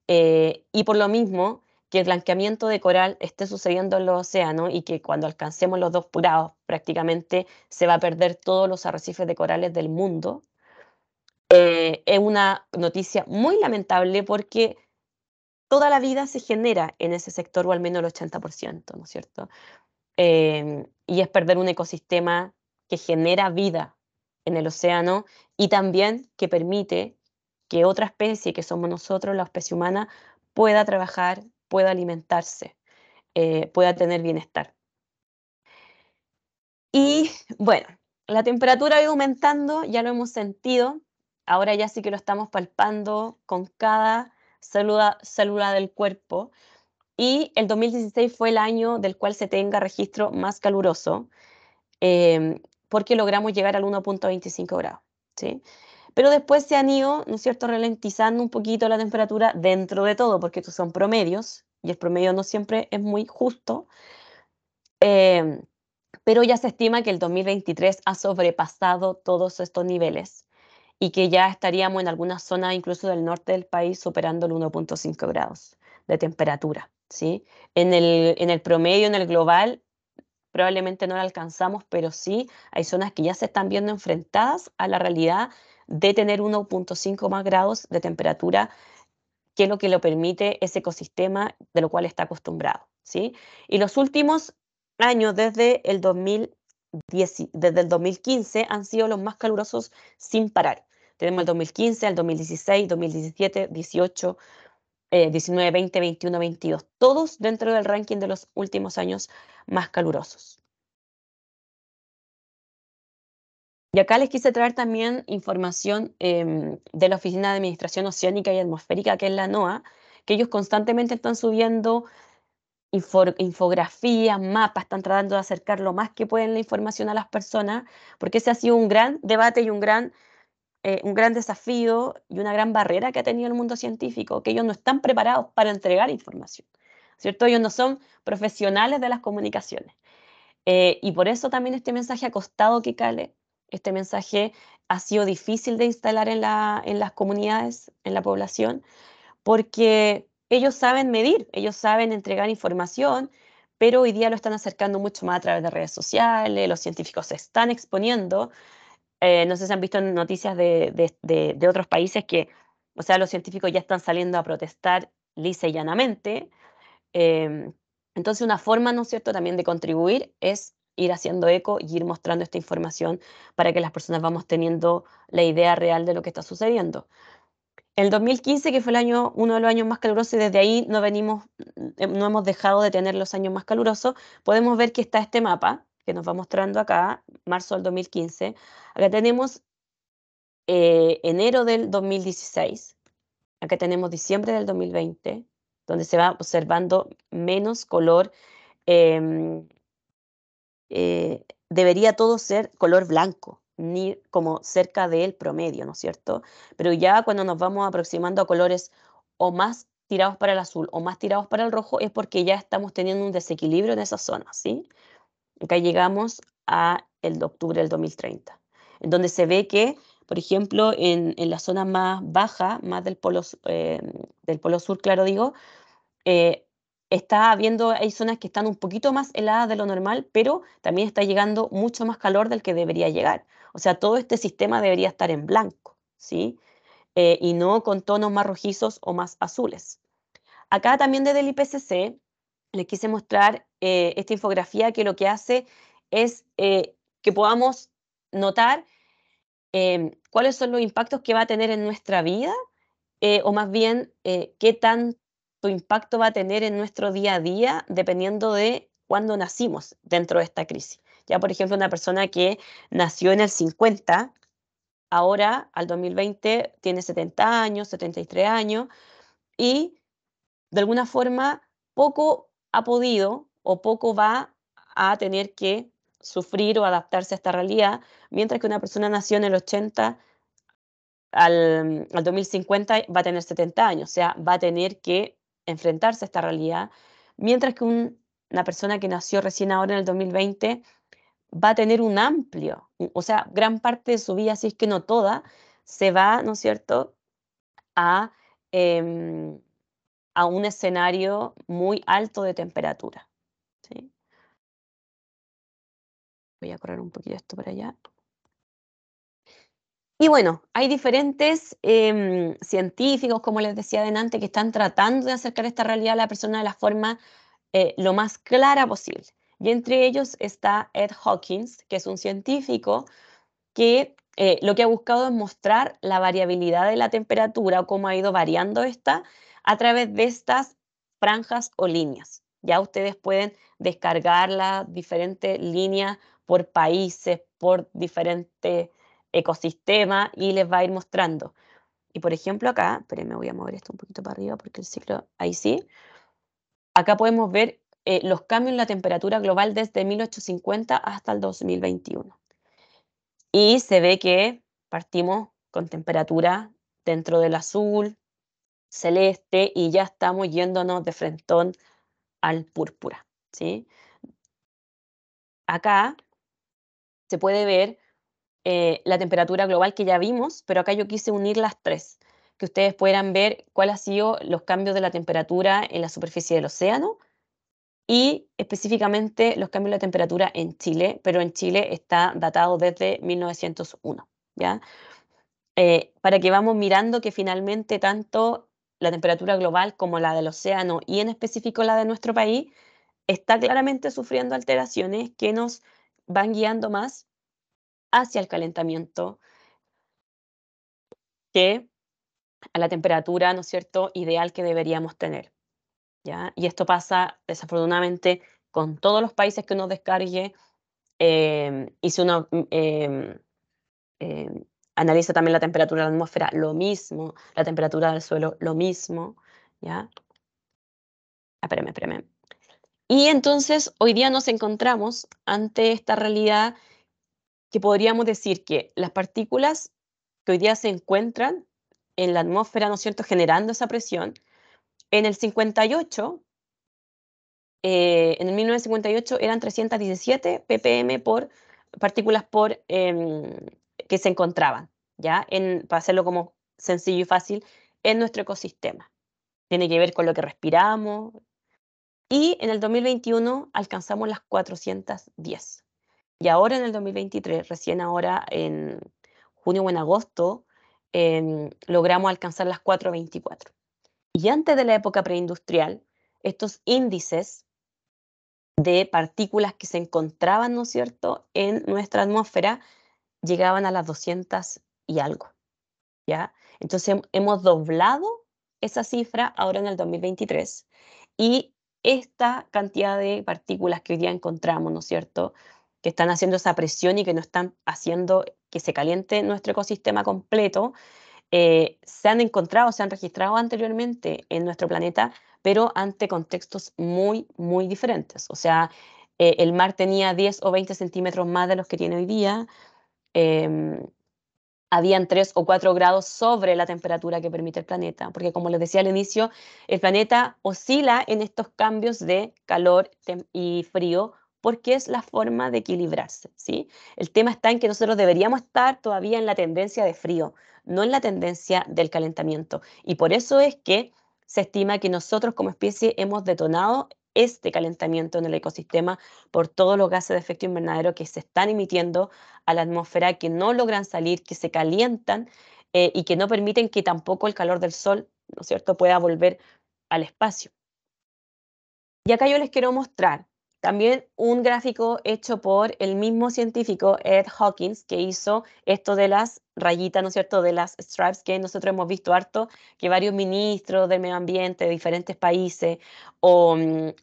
[SPEAKER 1] y por lo mismo que el blanqueamiento de coral esté sucediendo en los océanos y que cuando alcancemos los 2 grados prácticamente se va a perder todos los arrecifes de corales del mundo. Es una noticia muy lamentable porque toda la vida se genera en ese sector, o al menos el 80%, ¿no es cierto? Y es perder un ecosistema que genera vida. en el océano y también que permite que otra especie, que somos nosotros, la especie humana, pueda trabajar, pueda alimentarse, pueda tener bienestar. Y bueno, la temperatura ha ido aumentando, ya lo hemos sentido, ahora ya sí que lo estamos palpando con cada célula del cuerpo. Y el 2016 fue el año del cual se tenga registro más caluroso, porque logramos llegar al 1,25 grados, ¿sí? Pero después se han ido, ¿no es cierto?, ralentizando un poquito la temperatura dentro de todo, porque estos son promedios, y el promedio no siempre es muy justo. em, pero ya se estima que el 2023 ha sobrepasado todos estos niveles y que ya estaríamos en algunas zonas, incluso del norte del país, superando el 1,5 grados de temperatura, ¿sí? En el promedio, en el global, probablemente no lo alcanzamos, pero sí hay zonas que ya se están viendo enfrentadas a la realidad de tener 1,5 más grados de temperatura, que es lo que lo permite ese ecosistema de lo cual está acostumbrado, ¿sí? Y los últimos años, desde el 2015, han sido los más calurosos sin parar. Tenemos el 2015, el 2016, 2017, 18, 19, 20, 21, 22, todos dentro del ranking de los últimos años más calurosos. Y acá les quise traer también información de la Oficina de Administración Oceánica y Atmosférica, que es la NOAA, que ellos constantemente están subiendo infografías, mapas, están tratando de acercar lo más que pueden la información a las personas, porque ese ha sido un gran debate y un gran desafío y una gran barrera que ha tenido el mundo científico, que ellos no están preparados para entregar información, ¿cierto? Ellos no son profesionales de las comunicaciones. Y por eso también este mensaje ha costado que cale, este mensaje ha sido difícil de instalar en las comunidades, en la población, porque ellos saben medir, ellos saben entregar información, pero hoy día lo están acercando mucho más a través de redes sociales, los científicos se están exponiendo. No sé si han visto noticias de otros países que, o sea, los científicos ya están saliendo a protestar lisa y llanamente. Em, entonces, una forma, ¿no es cierto?, también de contribuir es ir haciendo eco y ir mostrando esta información para que las personas vamos teniendo la idea real de lo que está sucediendo. El 2015, que fue uno de los años más calurosos, y desde ahí no hemos dejado de tener los años más calurosos, podemos ver que está este mapa que nos va mostrando acá, marzo del 2015. Acá tenemos enero del 2016, acá tenemos diciembre del 2020, donde se va observando menos color. em, Debería todo ser color blanco, ni como cerca del promedio, ¿no es cierto? Pero ya cuando nos vamos aproximando a colores o más tirados para el azul o más tirados para el rojo, es porque ya estamos teniendo un desequilibrio en esa zona, ¿sí? Acá llegamos a el de octubre del 2030, en donde se ve que, por ejemplo, en la zona más baja, más del polo sur, claro digo, eh, hay zonas que están un poquito más heladas de lo normal, pero también está llegando mucho más calor del que debería llegar. O sea, todo este sistema debería estar en blanco, ¿sí? Y no con tonos más rojizos o más azules. Acá también desde el IPCC les quise mostrar esta infografía que lo que hace es que podamos notar cuáles son los impactos que va a tener en nuestra vida, o más bien qué tanto impacto va a tener en nuestro día a día dependiendo de cuándo nacimos dentro de esta crisis. Ya, por ejemplo, una persona que nació en el 50, ahora al 2020 tiene 70 años, 73 años, y de alguna forma poco ha podido o poco va a tener que sufrir o adaptarse a esta realidad, mientras que una persona nació en el 80 al 2050 va a tener 70 años, o sea, va a tener que enfrentarse a esta realidad, mientras que una persona que nació recién ahora en el 2020 va a tener un amplio, o sea, gran parte de su vida, si es que no toda, se va, ¿no es cierto?, a, em, a un escenario muy alto de temperatura, ¿sí? Voy a correr un poquito esto para allá. Y bueno, hay diferentes científicos, como les decía adelante, que están tratando de acercar esta realidad a la persona de la forma lo más clara posible. Y entre ellos está Ed Hawkins, que es un científico que lo que ha buscado es mostrar la variabilidad de la temperatura o cómo ha ido variando esta a través de estas franjas o líneas. Ya ustedes pueden descargar las diferentes líneas por países, por diferentes ecosistemas y les va a ir mostrando. Y por ejemplo acá, espérenme, voy a mover esto un poquito para arriba porque el ciclo, ahí sí. Acá podemos ver los cambios en la temperatura global desde 1850 hasta el 2021. Y se ve que partimos con temperatura dentro del azul, celeste, y ya estamos yéndonos de frentón al púrpura, ¿sí? Acá se puede ver la temperatura global que ya vimos, pero acá yo quise unir las tres, que ustedes puedan ver cuál ha sido los cambios de la temperatura en la superficie del océano y específicamente los cambios de la temperatura en Chile, pero en Chile está datado desde 1901, ¿ya? Para que vamos mirando que finalmente tanto la temperatura global como la del océano y en específico la de nuestro país está claramente sufriendo alteraciones que nos van guiando más hacia el calentamiento que a la temperatura, ¿no es cierto?, ideal que deberíamos tener, ¿ya? Y esto pasa desafortunadamente con todos los países que uno descargue, y si uno em, analiza también la temperatura de la atmósfera, lo mismo, la temperatura del suelo, lo mismo, ¿ya? Ah, espérame, espérame. Y entonces hoy día nos encontramos ante esta realidad que podríamos decir que las partículas que hoy día se encuentran en la atmósfera, ¿no es cierto?, generando esa presión, en el 58, en el 1958 eran 317 ppm por partículas por que se encontraban, ¿ya? Para hacerlo como sencillo y fácil, en nuestro ecosistema. Tiene que ver con lo que respiramos. Y en el 2021 alcanzamos las 410. Y ahora en el 2023, recién ahora en junio o en agosto, logramos alcanzar las 424. Y antes de la época preindustrial, estos índices de partículas que se encontraban, ¿no es cierto?, en nuestra atmósfera, llegaban a las 200 y algo, ¿ya? Entonces hemos doblado esa cifra ahora en el 2023 y esta cantidad de partículas que hoy día encontramos, ¿no es cierto?, que están haciendo esa presión y que no están haciendo que se caliente nuestro ecosistema completo, se han encontrado, se han registrado anteriormente en nuestro planeta, pero ante contextos muy, muy diferentes. O sea, el mar tenía 10 o 20 centímetros más de los que tiene hoy día. em, Habían 3 o 4 grados sobre la temperatura que permite el planeta, porque como les decía al inicio, el planeta oscila en estos cambios de calor y frío porque es la forma de equilibrarse, ¿sí? El tema está en que nosotros deberíamos estar todavía en la tendencia de frío, no en la tendencia del calentamiento. Y por eso es que se estima que nosotros como especie hemos detonado este calentamiento en el ecosistema por todos los gases de efecto invernadero que se están emitiendo a la atmósfera, que no logran salir, que se calientan y que no permiten que tampoco el calor del sol, ¿no es cierto?, pueda volver al espacio. Y acá yo les quiero mostrar también un gráfico hecho por el mismo científico Ed Hawkins, que hizo esto de las rayitas, ¿no es cierto?, de las stripes, que nosotros hemos visto harto, que varios ministros del medio ambiente de diferentes países o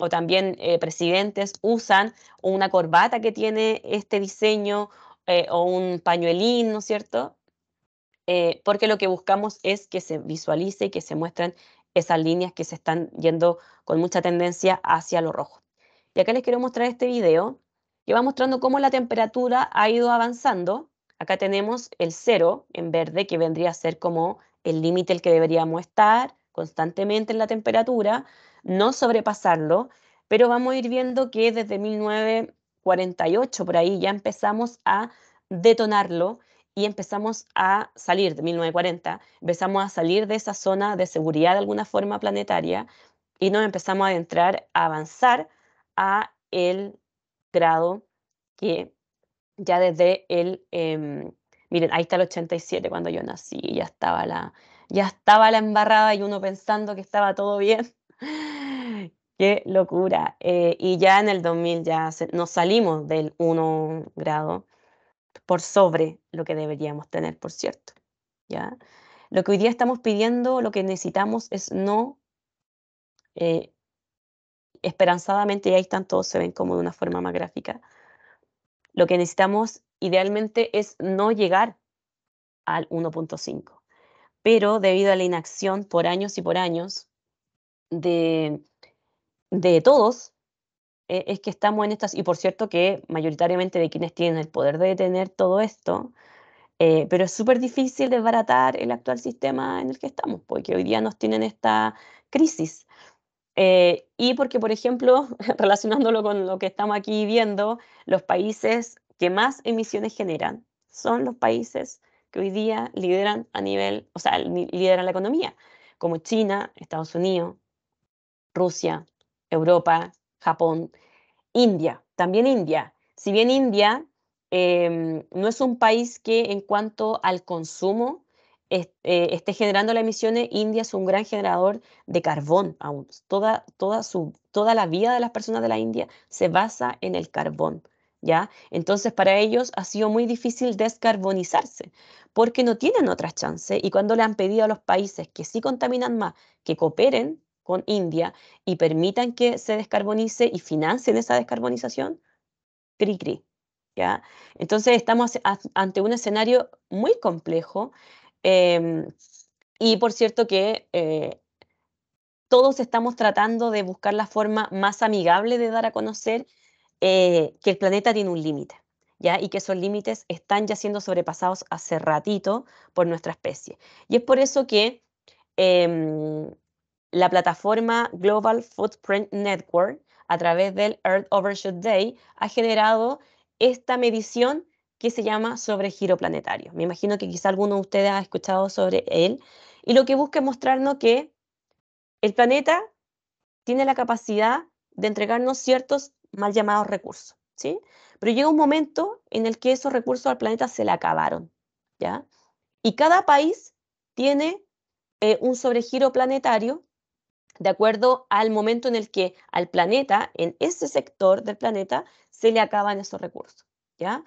[SPEAKER 1] también presidentes usan una corbata que tiene este diseño o un pañuelín, ¿no es cierto? Porque lo que buscamos es que se visualice y que se muestren esas líneas que se están yendo con mucha tendencia hacia lo rojo. Y acá les quiero mostrar este video que va mostrando cómo la temperatura ha ido avanzando. Acá tenemos el cero en verde, que vendría a ser como el límite al que deberíamos estar constantemente en la temperatura, no sobrepasarlo, pero vamos a ir viendo que desde 1948 por ahí ya empezamos a detonarlo y empezamos a salir de 1940, empezamos a salir de esa zona de seguridad de alguna forma planetaria y nos empezamos a adentrar, a avanzar a el grado que ya desde miren, ahí está el 87 cuando yo nací, ya estaba la embarrada y uno pensando que estaba todo bien. Qué locura. Y ya en el 2000 ya nos salimos del 1 grado por sobre lo que deberíamos tener, por cierto, ¿ya? Lo que hoy día estamos pidiendo, lo que necesitamos es no, eh, esperanzadamente, y ahí están todos, se ven como de una forma más gráfica, lo que necesitamos idealmente es no llegar al 1.5, pero debido a la inacción por años y por años de todos, es que estamos en estas, y por cierto que mayoritariamente de quienes tienen el poder de detener todo esto, pero es súper difícil desbaratar el actual sistema en el que estamos, porque hoy día nos tienen esta crisis. Y porque, por ejemplo, relacionándolo con lo que estamos aquí viendo, los países que más emisiones generan son los países que hoy día lideran a nivel, o sea, lideran la economía, como China, Estados Unidos, Rusia, Europa, Japón. India, también India. Si bien India no es un país que en cuanto al consumo esté generando las emisiones, India es un gran generador de carbón aún. Toda la vida de las personas de la India se basa en el carbón, ¿ya? Entonces para ellos ha sido muy difícil descarbonizarse porque no tienen otra chance y cuando le han pedido a los países que sí contaminan más que cooperen con India, y permitan que se descarbonice y financien esa descarbonización, cri, cri, ¿ya? Entonces estamos ante un escenario muy complejo, em, y por cierto que todos estamos tratando de buscar la forma más amigable de dar a conocer que el planeta tiene un límite, ¿ya? Y que esos límites están ya siendo sobrepasados hace ratito por nuestra especie. Y es por eso que em, la plataforma Global Footprint Network, a través del Earth Overshoot Day, ha generado esta medición que se llama sobregiro planetario. Me imagino que quizá alguno de ustedes ha escuchado sobre él. Y lo que busca es mostrarnos que el planeta tiene la capacidad de entregarnos ciertos mal llamados recursos, ¿sí? Pero llega un momento en el que esos recursos al planeta se le acabaron, ¿ya? Y cada país tiene un sobregiro planetario de acuerdo al momento en el que al planeta, en ese sector del planeta, se le acaban esos recursos, ¿ya?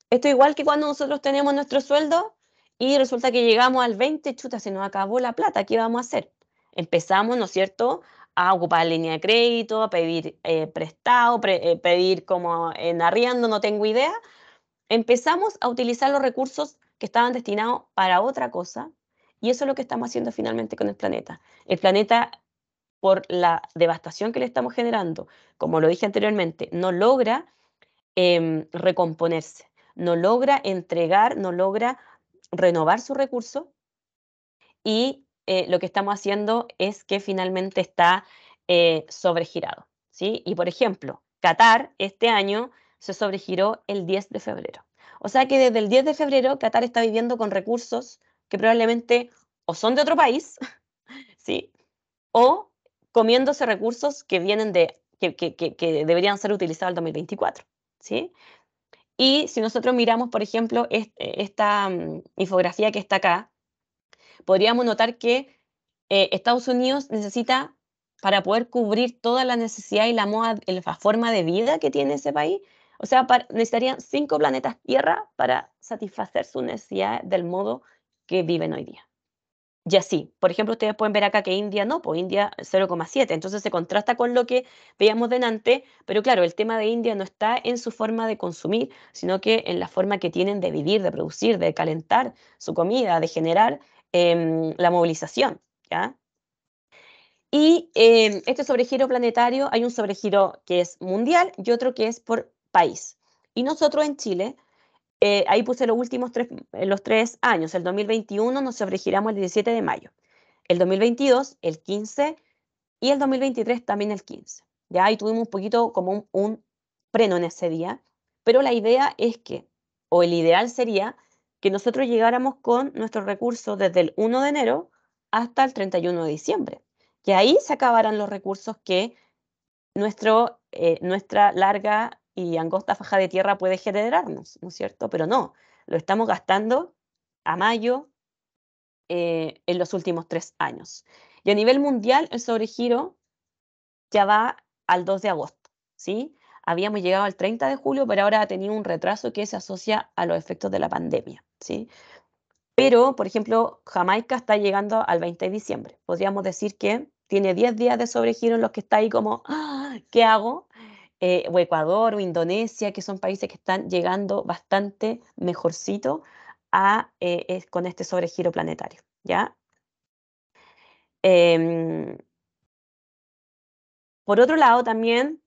[SPEAKER 1] Esto es igual que cuando nosotros tenemos nuestro sueldo y resulta que llegamos al 20, chuta, se nos acabó la plata, ¿qué vamos a hacer? Empezamos, ¿no es cierto?, a ocupar línea de crédito, a pedir prestado, pedir como en arriendo, no tengo idea. Empezamos a utilizar los recursos que estaban destinados para otra cosa y eso es lo que estamos haciendo finalmente con el planeta. El planeta, por la devastación que le estamos generando, como lo dije anteriormente, no logra recomponerse, no logra entregar, no logra renovar su recurso y lo que estamos haciendo es que finalmente está sobregirado, ¿sí? Y por ejemplo, Qatar este año se sobregiró el 10 de febrero. O sea que desde el 10 de febrero Qatar está viviendo con recursos que probablemente o son de otro país, ¿sí? O comiéndose recursos que vienen que deberían ser utilizados en el 2024, ¿sí? Y si nosotros miramos, por ejemplo, esta infografía que está acá, podríamos notar que Estados Unidos necesita, para poder cubrir toda la necesidad y la forma de vida que tiene ese país, o sea, necesitarían 5 planetas Tierra para satisfacer sus necesidades del modo que viven hoy día. Y así, por ejemplo, ustedes pueden ver acá que India no, pues India 0,7, entonces se contrasta con lo que veíamos delante, pero claro, el tema de India no está en su forma de consumir, sino que en la forma que tienen de vivir, de producir, de calentar su comida, de generar la movilización, ¿ya? Y este sobregiro planetario, hay un sobregiro que es mundial y otro que es por país. Y nosotros en Chile ahí puse los últimos los 3 años. El 2021 nos sobregiramos el 17 de mayo. El 2022, el 15, y el 2023 también el 15. Ya ahí tuvimos un poquito como un freno en ese día, pero la idea es que, o el ideal sería, que nosotros llegáramos con nuestros recursos desde el 1 de enero hasta el 31 de diciembre. Que ahí se acabarán los recursos que nuestra larga y angosta faja de tierra puede generarnos, ¿no es cierto? Pero no, lo estamos gastando a mayo en los últimos 3 años. Y a nivel mundial, el sobregiro ya va al 2 de agosto, ¿sí? habíamos llegado al 30 de julio, pero ahora ha tenido un retraso que se asocia a los efectos de la pandemia, ¿sí? Pero, por ejemplo, Jamaica está llegando al 20 de diciembre. Podríamos decir que tiene 10 días de sobregiro en los que está ahí como, "Ah, ¿qué hago?". O Ecuador o Indonesia, que son países que están llegando bastante mejorcito con este sobregiro planetario, ¿ya? Em, por otro lado, también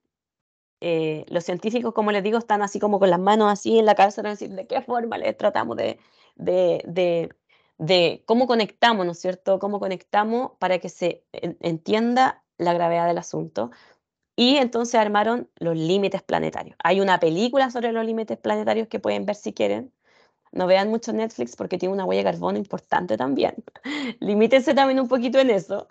[SPEAKER 1] los científicos, como les digo, están así como con las manos así en la cabeza, de decir de qué forma les tratamos de, de, de cómo conectamos, ¿no es cierto? Cómo conectamos para que se entienda la gravedad del asunto. Y entonces armaron los límites planetarios. Hay una película sobre los límites planetarios que pueden ver si quieren. No vean mucho Netflix porque tiene una huella de carbono importante también. Limítense también un poquito en eso.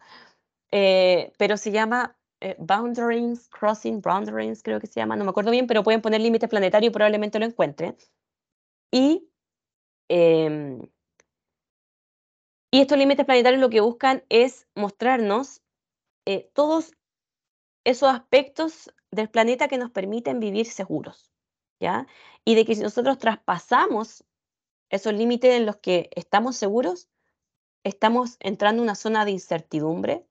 [SPEAKER 1] Pero se llama Boundaries, Crossing Boundaries, creo que se llama, no me acuerdo bien, pero pueden poner límites planetarios y probablemente lo encuentren. Y, em, y estos límites planetarios lo que buscan es mostrarnos todos esos aspectos del planeta que nos permiten vivir seguros, ¿ya? Y de que si nosotros traspasamos esos límites en los que estamos seguros, estamos entrando en una zona de incertidumbre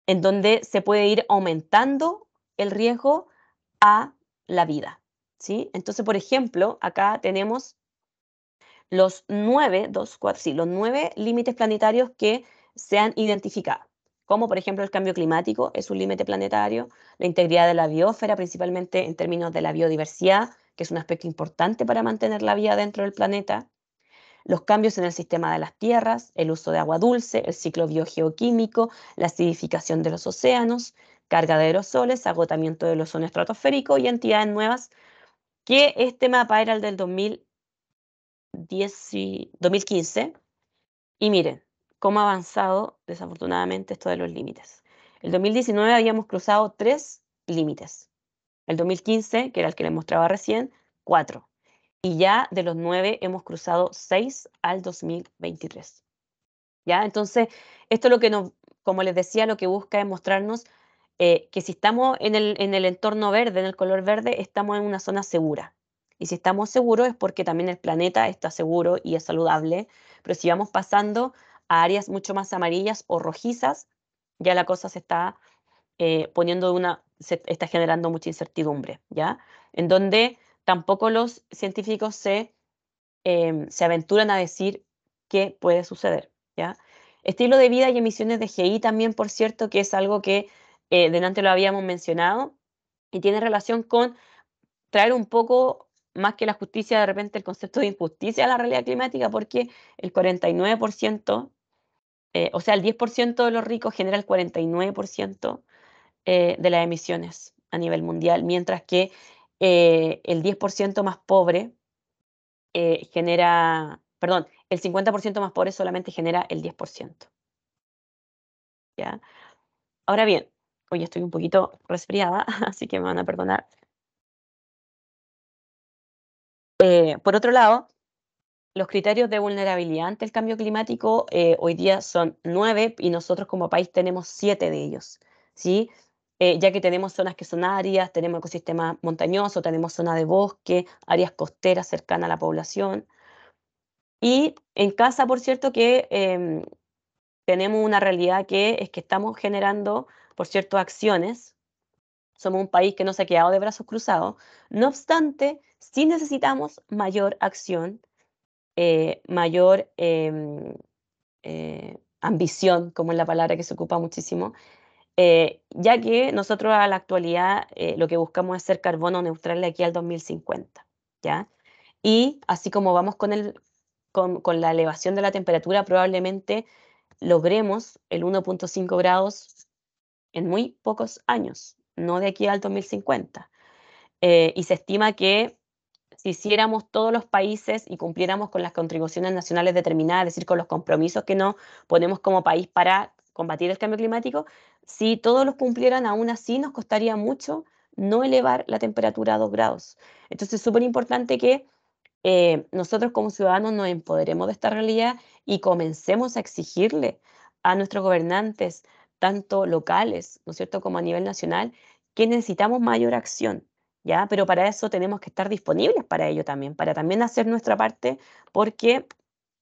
[SPEAKER 1] en donde se puede ir aumentando el riesgo a la vida, ¿sí? Entonces, por ejemplo, acá tenemos los 9, 2, 4, sí, los 9 límites planetarios que se han identificado, como por ejemplo el cambio climático es un límite planetario, la integridad de la biosfera, principalmente en términos de la biodiversidad, que es un aspecto importante para mantener la vida dentro del planeta, los cambios en el sistema de las tierras, el uso de agua dulce, el ciclo biogeoquímico, la acidificación de los océanos, carga de aerosoles, agotamiento del ozono estratosférico y entidades nuevas, que este mapa era el del 2015. Y miren cómo ha avanzado desafortunadamente esto de los límites. El 2019 habíamos cruzado 3 límites. El 2015, que era el que les mostraba recién, 4. Y ya de los 9 hemos cruzado 6 al 2023. ¿Ya? Entonces, esto lo que nos, como les decía, lo que busca es mostrarnos que si estamos en el entorno verde, en el color verde, estamos en una zona segura. Y si estamos seguros es porque también el planeta está seguro y es saludable. Pero si vamos pasando a áreas mucho más amarillas o rojizas, ya la cosa se está poniendo se está generando mucha incertidumbre, ¿ya? En donde tampoco los científicos se aventuran a decir qué puede suceder, ¿ya? Estilo de vida y emisiones de GI también, por cierto, que es algo que delante lo habíamos mencionado y tiene relación con traer un poco más que la justicia, de repente el concepto de injusticia a la realidad climática, porque el 49%, o sea, el 10% de los ricos genera el 49% de las emisiones a nivel mundial, mientras que el 10% más pobre perdón, el 50% más pobre solamente genera el 10%, ¿ya? Ahora bien, hoy estoy un poquito resfriada, así que me van a perdonar. Por otro lado, los criterios de vulnerabilidad ante el cambio climático hoy día son 9 y nosotros como país tenemos 7 de ellos, ¿sí? Ya que tenemos zonas que son áridas, tenemos ecosistemas montañosos, tenemos zona de bosque, áreas costeras cercanas a la población. Y en casa, por cierto, que tenemos una realidad que es que estamos generando, por cierto, acciones. Somos un país que no se ha quedado de brazos cruzados. No obstante, sí necesitamos mayor acción, mayor ambición, como es la palabra que se ocupa muchísimo, ya que nosotros a la actualidad lo que buscamos es ser carbono neutral de aquí al 2050, ¿ya? Y así como vamos con la elevación de la temperatura, probablemente logremos el 1,5 grados en muy pocos años, no de aquí al 2050. Y se estima que si hiciéramos todos los países y cumpliéramos con las contribuciones nacionales determinadas, es decir, con los compromisos que nos ponemos como país para combatir el cambio climático, si todos los cumplieran, aún así nos costaría mucho no elevar la temperatura a 2 grados. Entonces es súper importante que nosotros como ciudadanos nos empoderemos de esta realidad y comencemos a exigirle a nuestros gobernantes, tanto locales, ¿no es cierto?, como a nivel nacional, que necesitamos mayor acción, ¿ya? Pero para eso tenemos que estar disponibles para ello también, para también hacer nuestra parte, porque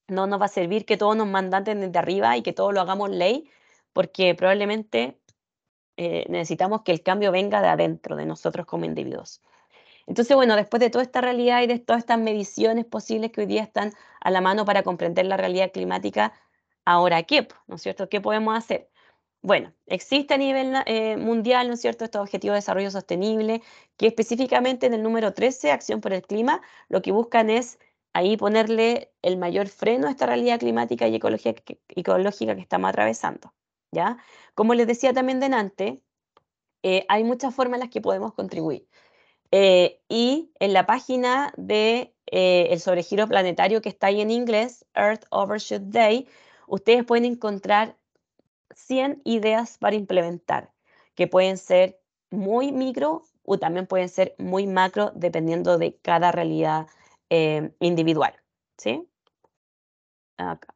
[SPEAKER 1] no nos va a servir que todos nos mandaten desde arriba y que todo lo hagamos ley, porque probablemente necesitamos que el cambio venga de adentro, de nosotros como individuos. Entonces, bueno, después de toda esta realidad y de todas estas mediciones posibles que hoy día están a la mano para comprender la realidad climática, ¿ahora qué? ¿No es cierto? ¿Qué podemos hacer? Bueno, existe a nivel mundial, ¿no es cierto?, estos objetivos de desarrollo sostenible, que específicamente en el número 13, Acción por el Clima, lo que buscan es ahí ponerle el mayor freno a esta realidad climática y ecológica que estamos atravesando, ¿ya? Como les decía también delante, hay muchas formas en las que podemos contribuir. Y en la página de el sobregiro planetario que está ahí en inglés, Earth Overshoot Day, ustedes pueden encontrar 100 ideas para implementar, que pueden ser muy micro o también pueden ser muy macro, dependiendo de cada realidad individual. ¿Sí? Acá.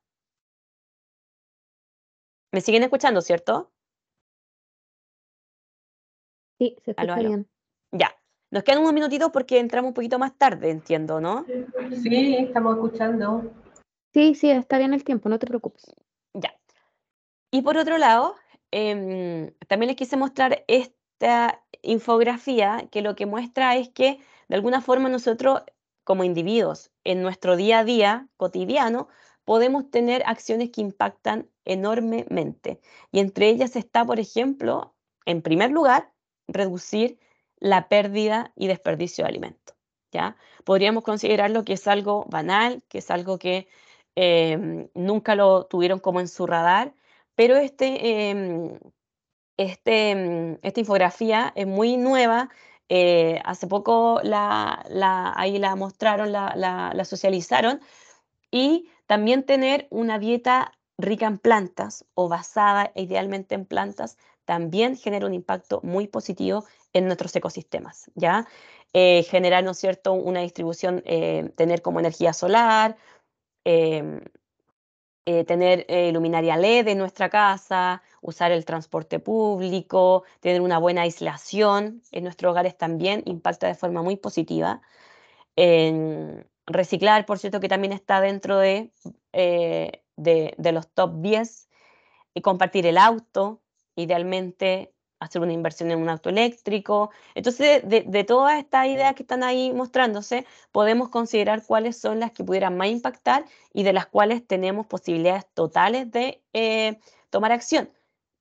[SPEAKER 1] ¿Me siguen escuchando, cierto?
[SPEAKER 2] Sí, se
[SPEAKER 1] Aló,
[SPEAKER 2] escucha
[SPEAKER 1] aló.
[SPEAKER 2] bien.
[SPEAKER 1] Ya. Nos quedan unos minutitos porque entramos un poquito más tarde, entiendo, ¿no?
[SPEAKER 3] Sí, estamos escuchando.
[SPEAKER 2] Sí, sí, está bien el tiempo, no te preocupes.
[SPEAKER 1] Ya. Y por otro lado, también les quise mostrar esta infografía que lo que muestra es que de alguna forma nosotros como individuos en nuestro día a día cotidiano podemos tener acciones que impactan enormemente. Y entre ellas está, por ejemplo, en primer lugar, reducir la pérdida y desperdicio de alimentos. ¿Ya? Podríamos considerarlo que es algo banal, que es algo que nunca lo tuvieron como en su radar, pero esta infografía es muy nueva. Hace poco ahí la mostraron, la socializaron. Y también tener una dieta rica en plantas o basada idealmente en plantas también genera un impacto muy positivo en nuestros ecosistemas, ¿ya? Generar, ¿no es cierto?, una distribución, tener como energía solar, em, tener luminaria LED en nuestra casa, usar el transporte público, tener una buena aislación en nuestros hogares también impacta de forma muy positiva. Reciclar, por cierto, que también está dentro de los top 10 y compartir el auto, idealmente hacer una inversión en un auto eléctrico. Entonces, de todas estas ideas que están ahí mostrándose, podemos considerar cuáles son las que pudieran más impactar y de las cuales tenemos posibilidades totales de tomar acción.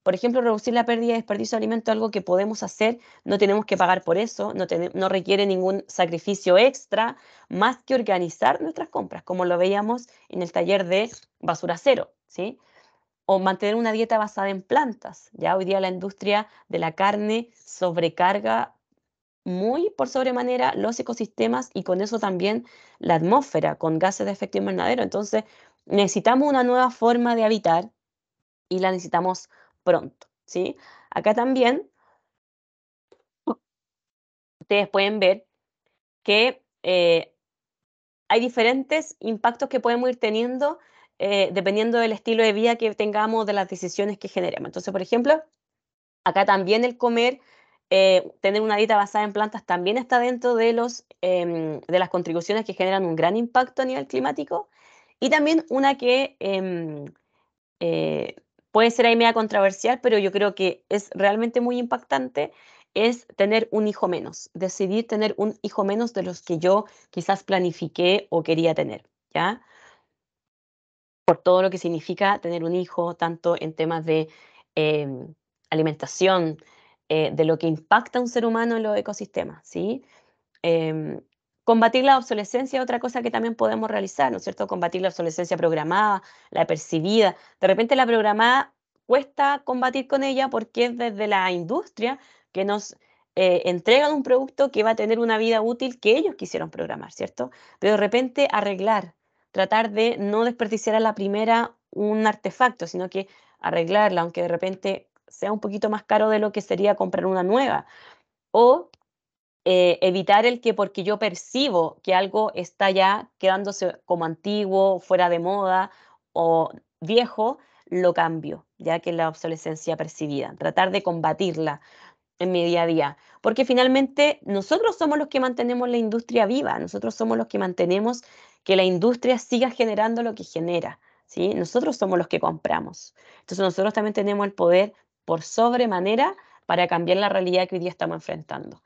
[SPEAKER 1] Por ejemplo, reducir la pérdida y desperdicio de alimentos es algo que podemos hacer, no tenemos que pagar por eso, no requiere ningún sacrificio extra, más que organizar nuestras compras, como lo veíamos en el taller de basura cero, ¿sí? O mantener una dieta basada en plantas. Ya hoy día la industria de la carne sobrecarga muy por sobremanera los ecosistemas y con eso también la atmósfera con gases de efecto invernadero. Entonces necesitamos una nueva forma de habitar y la necesitamos pronto, ¿sí? Acá también ustedes pueden ver que hay diferentes impactos que podemos ir teniendo dependiendo del estilo de vida que tengamos, de las decisiones que generemos. Entonces, por ejemplo, acá también el comer, tener una dieta basada en plantas también está dentro de las contribuciones que generan un gran impacto a nivel climático. Y también una que eh, puede ser ahí media controversial, pero yo creo que es realmente muy impactante, es tener un hijo menos, decidir tener un hijo menos de los que yo quizás planifiqué o quería tener, ¿ya? Por todo lo que significa tener un hijo, tanto en temas de alimentación, de lo que impacta a un ser humano en los ecosistemas, ¿sí? Em, Combatir la obsolescencia es otra cosa que también podemos realizar, ¿no es cierto? Combatir la obsolescencia programada, la percibida. De repente la programada cuesta combatir con ella porque es desde la industria que nos entregan un producto que va a tener una vida útil que ellos quisieron programar, ¿cierto? Pero de repente arreglar, tratar de no desperdiciar a la primera un artefacto, sino que arreglarla, aunque de repente sea un poquito más caro de lo que sería comprar una nueva. O evitar el que porque yo percibo que algo está ya quedándose como antiguo, fuera de moda o viejo, lo cambio, ya que es la obsolescencia percibida. Tratar de combatirla. en mi día a día, porque finalmente nosotros somos los que mantenemos la industria viva, nosotros somos los que mantenemos que la industria siga generando lo que genera, ¿sí? Nosotros somos los que compramos. Entonces nosotros también tenemos el poder por sobremanera para cambiar la realidad que hoy día estamos enfrentando.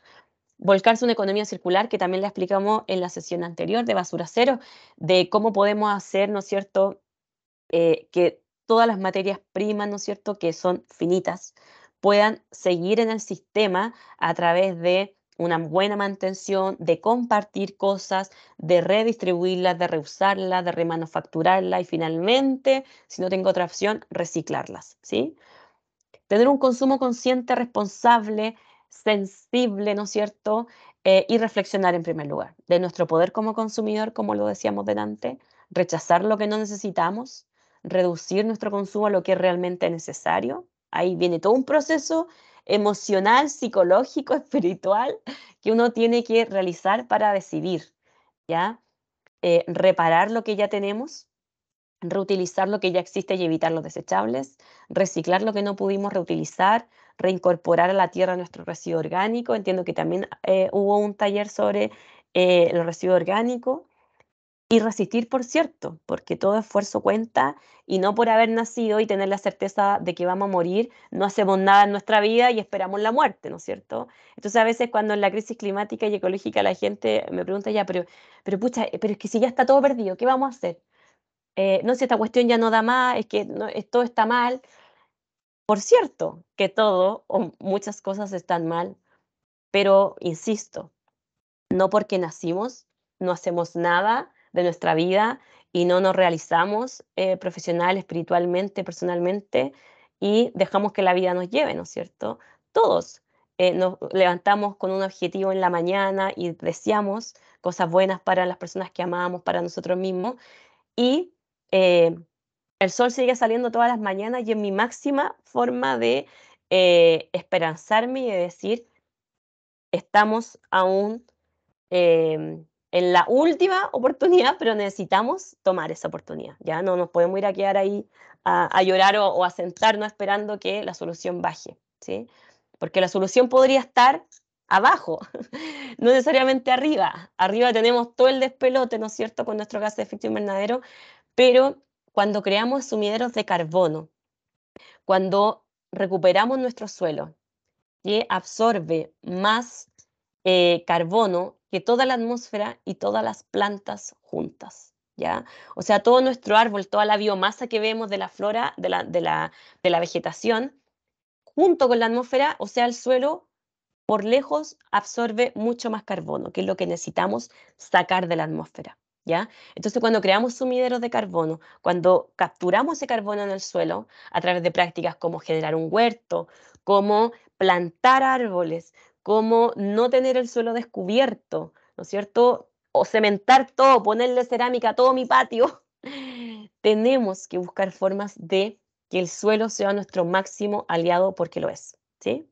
[SPEAKER 1] Volcarse a una economía circular, que también la explicamos en la sesión anterior de Basura Cero, de cómo podemos hacer, ¿no es cierto?, que todas las materias primas, ¿no es cierto?, que son finitas, puedan seguir en el sistema a través de una buena mantención, de compartir cosas, de redistribuirlas, de reusarlas, de remanufacturarlas y finalmente, si no tengo otra opción, reciclarlas, ¿sí? Tener un consumo consciente, responsable, sensible, ¿no es cierto? Y reflexionar en primer lugar de nuestro poder como consumidor, como lo decíamos delante, rechazar lo que no necesitamos, reducir nuestro consumo a lo que es realmente necesario. Ahí viene todo un proceso emocional, psicológico, espiritual que uno tiene que realizar para decidir, ¿ya? Reparar lo que ya tenemos, reutilizar lo que ya existe y evitar los desechables, reciclar lo que no pudimos reutilizar, reincorporar a la tierra nuestro residuo orgánico. Entiendo que también hubo un taller sobre los residuos orgánicos y resistir, por cierto, porque todo esfuerzo cuenta y no por haber nacido y tener la certeza de que vamos a morir, no hacemos nada en nuestra vida y esperamos la muerte, ¿no es cierto? Entonces a veces cuando en la crisis climática y ecológica la gente me pregunta ya, pero pucha, pero es que si ya está todo perdido, ¿qué vamos a hacer? No, si esta cuestión ya no da más, es que no, todo está mal. Por cierto, que todo o muchas cosas están mal, pero insisto, no porque nacimos, no hacemos nada de nuestra vida y no nos realizamos profesional, espiritualmente, personalmente y dejamos que la vida nos lleve, ¿no es cierto? Todos nos levantamos con un objetivo en la mañana y deseamos cosas buenas para las personas que amamos, para nosotros mismos y eh, el sol sigue saliendo todas las mañanas y es mi máxima forma de esperanzarme y de decir, estamos aún en la última oportunidad, pero necesitamos tomar esa oportunidad. Ya no nos podemos ir a quedar ahí a llorar o a sentarnos esperando que la solución baje, ¿sí? Porque la solución podría estar abajo, no necesariamente arriba. Arriba tenemos todo el despelote, ¿no es cierto?, con nuestro gas de efecto invernadero, pero cuando creamos sumideros de carbono, cuando recuperamos nuestro suelo, que absorbe más carbono que toda la atmósfera y todas las plantas juntas, ¿ya? O sea, todo nuestro árbol, toda la biomasa que vemos de la flora, de la vegetación, junto con la atmósfera, o sea, el suelo, por lejos absorbe mucho más carbono, que es lo que necesitamos sacar de la atmósfera, ¿ya? Entonces, cuando creamos sumideros de carbono, cuando capturamos ese carbono en el suelo a través de prácticas como generar un huerto, como plantar árboles, como no tener el suelo descubierto, ¿no es cierto? O cementar todo, ponerle cerámica a todo mi patio, tenemos que buscar formas de que el suelo sea nuestro máximo aliado porque lo es, ¿sí?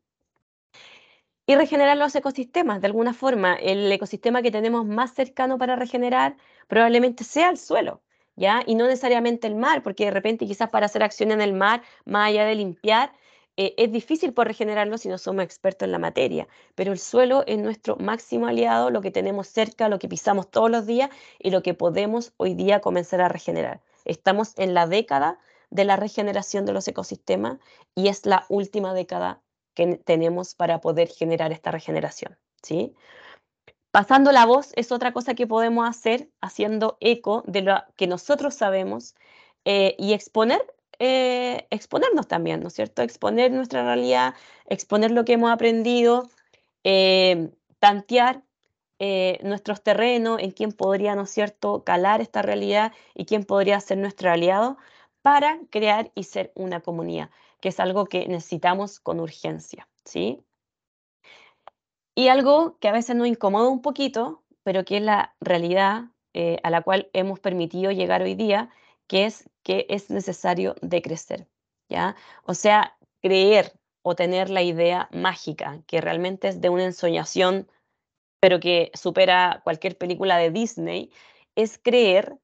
[SPEAKER 1] Y regenerar los ecosistemas, de alguna forma. El ecosistema que tenemos más cercano para regenerar probablemente sea el suelo, ¿ya? Y no necesariamente el mar, porque de repente quizás para hacer acción en el mar, más allá de limpiar, es difícil por regenerarlo si no somos expertos en la materia. Pero el suelo es nuestro máximo aliado, lo que tenemos cerca, lo que pisamos todos los días y lo que podemos hoy día comenzar a regenerar. Estamos en la década de la regeneración de los ecosistemas y es la última década que tenemos para poder generar esta regeneración, ¿sí? Pasando la voz es otra cosa que podemos hacer, haciendo eco de lo que nosotros sabemos y exponernos también, ¿no es cierto? Exponer nuestra realidad, exponer lo que hemos aprendido, tantear nuestros terrenos, en quién podría, ¿no es cierto?, calar esta realidad y quién podría ser nuestro aliado para crear y ser una comunidad, que es algo que necesitamos con urgencia, ¿sí? Y algo que a veces nos incomoda un poquito, pero que es la realidad a la cual hemos permitido llegar hoy día, que es necesario decrecer, ¿ya? O sea, creer o tener la idea mágica, que realmente es de una ensoñación pero que supera cualquier película de Disney, es creer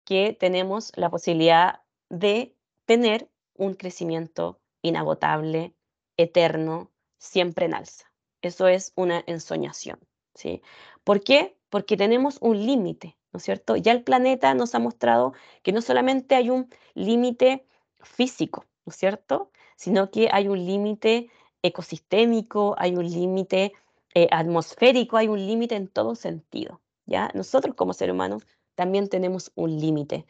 [SPEAKER 1] que tenemos la posibilidad de tener un crecimiento inagotable, eterno, siempre en alza. Eso es una ensoñación, ¿sí? ¿Por qué? Porque tenemos un límite, ¿no es cierto? Ya el planeta nos ha mostrado que no solamente hay un límite físico, ¿no es cierto? Sino que hay un límite ecosistémico, hay un límite atmosférico, hay un límite en todo sentido, ¿ya? Nosotros como seres humanos también tenemos un límite.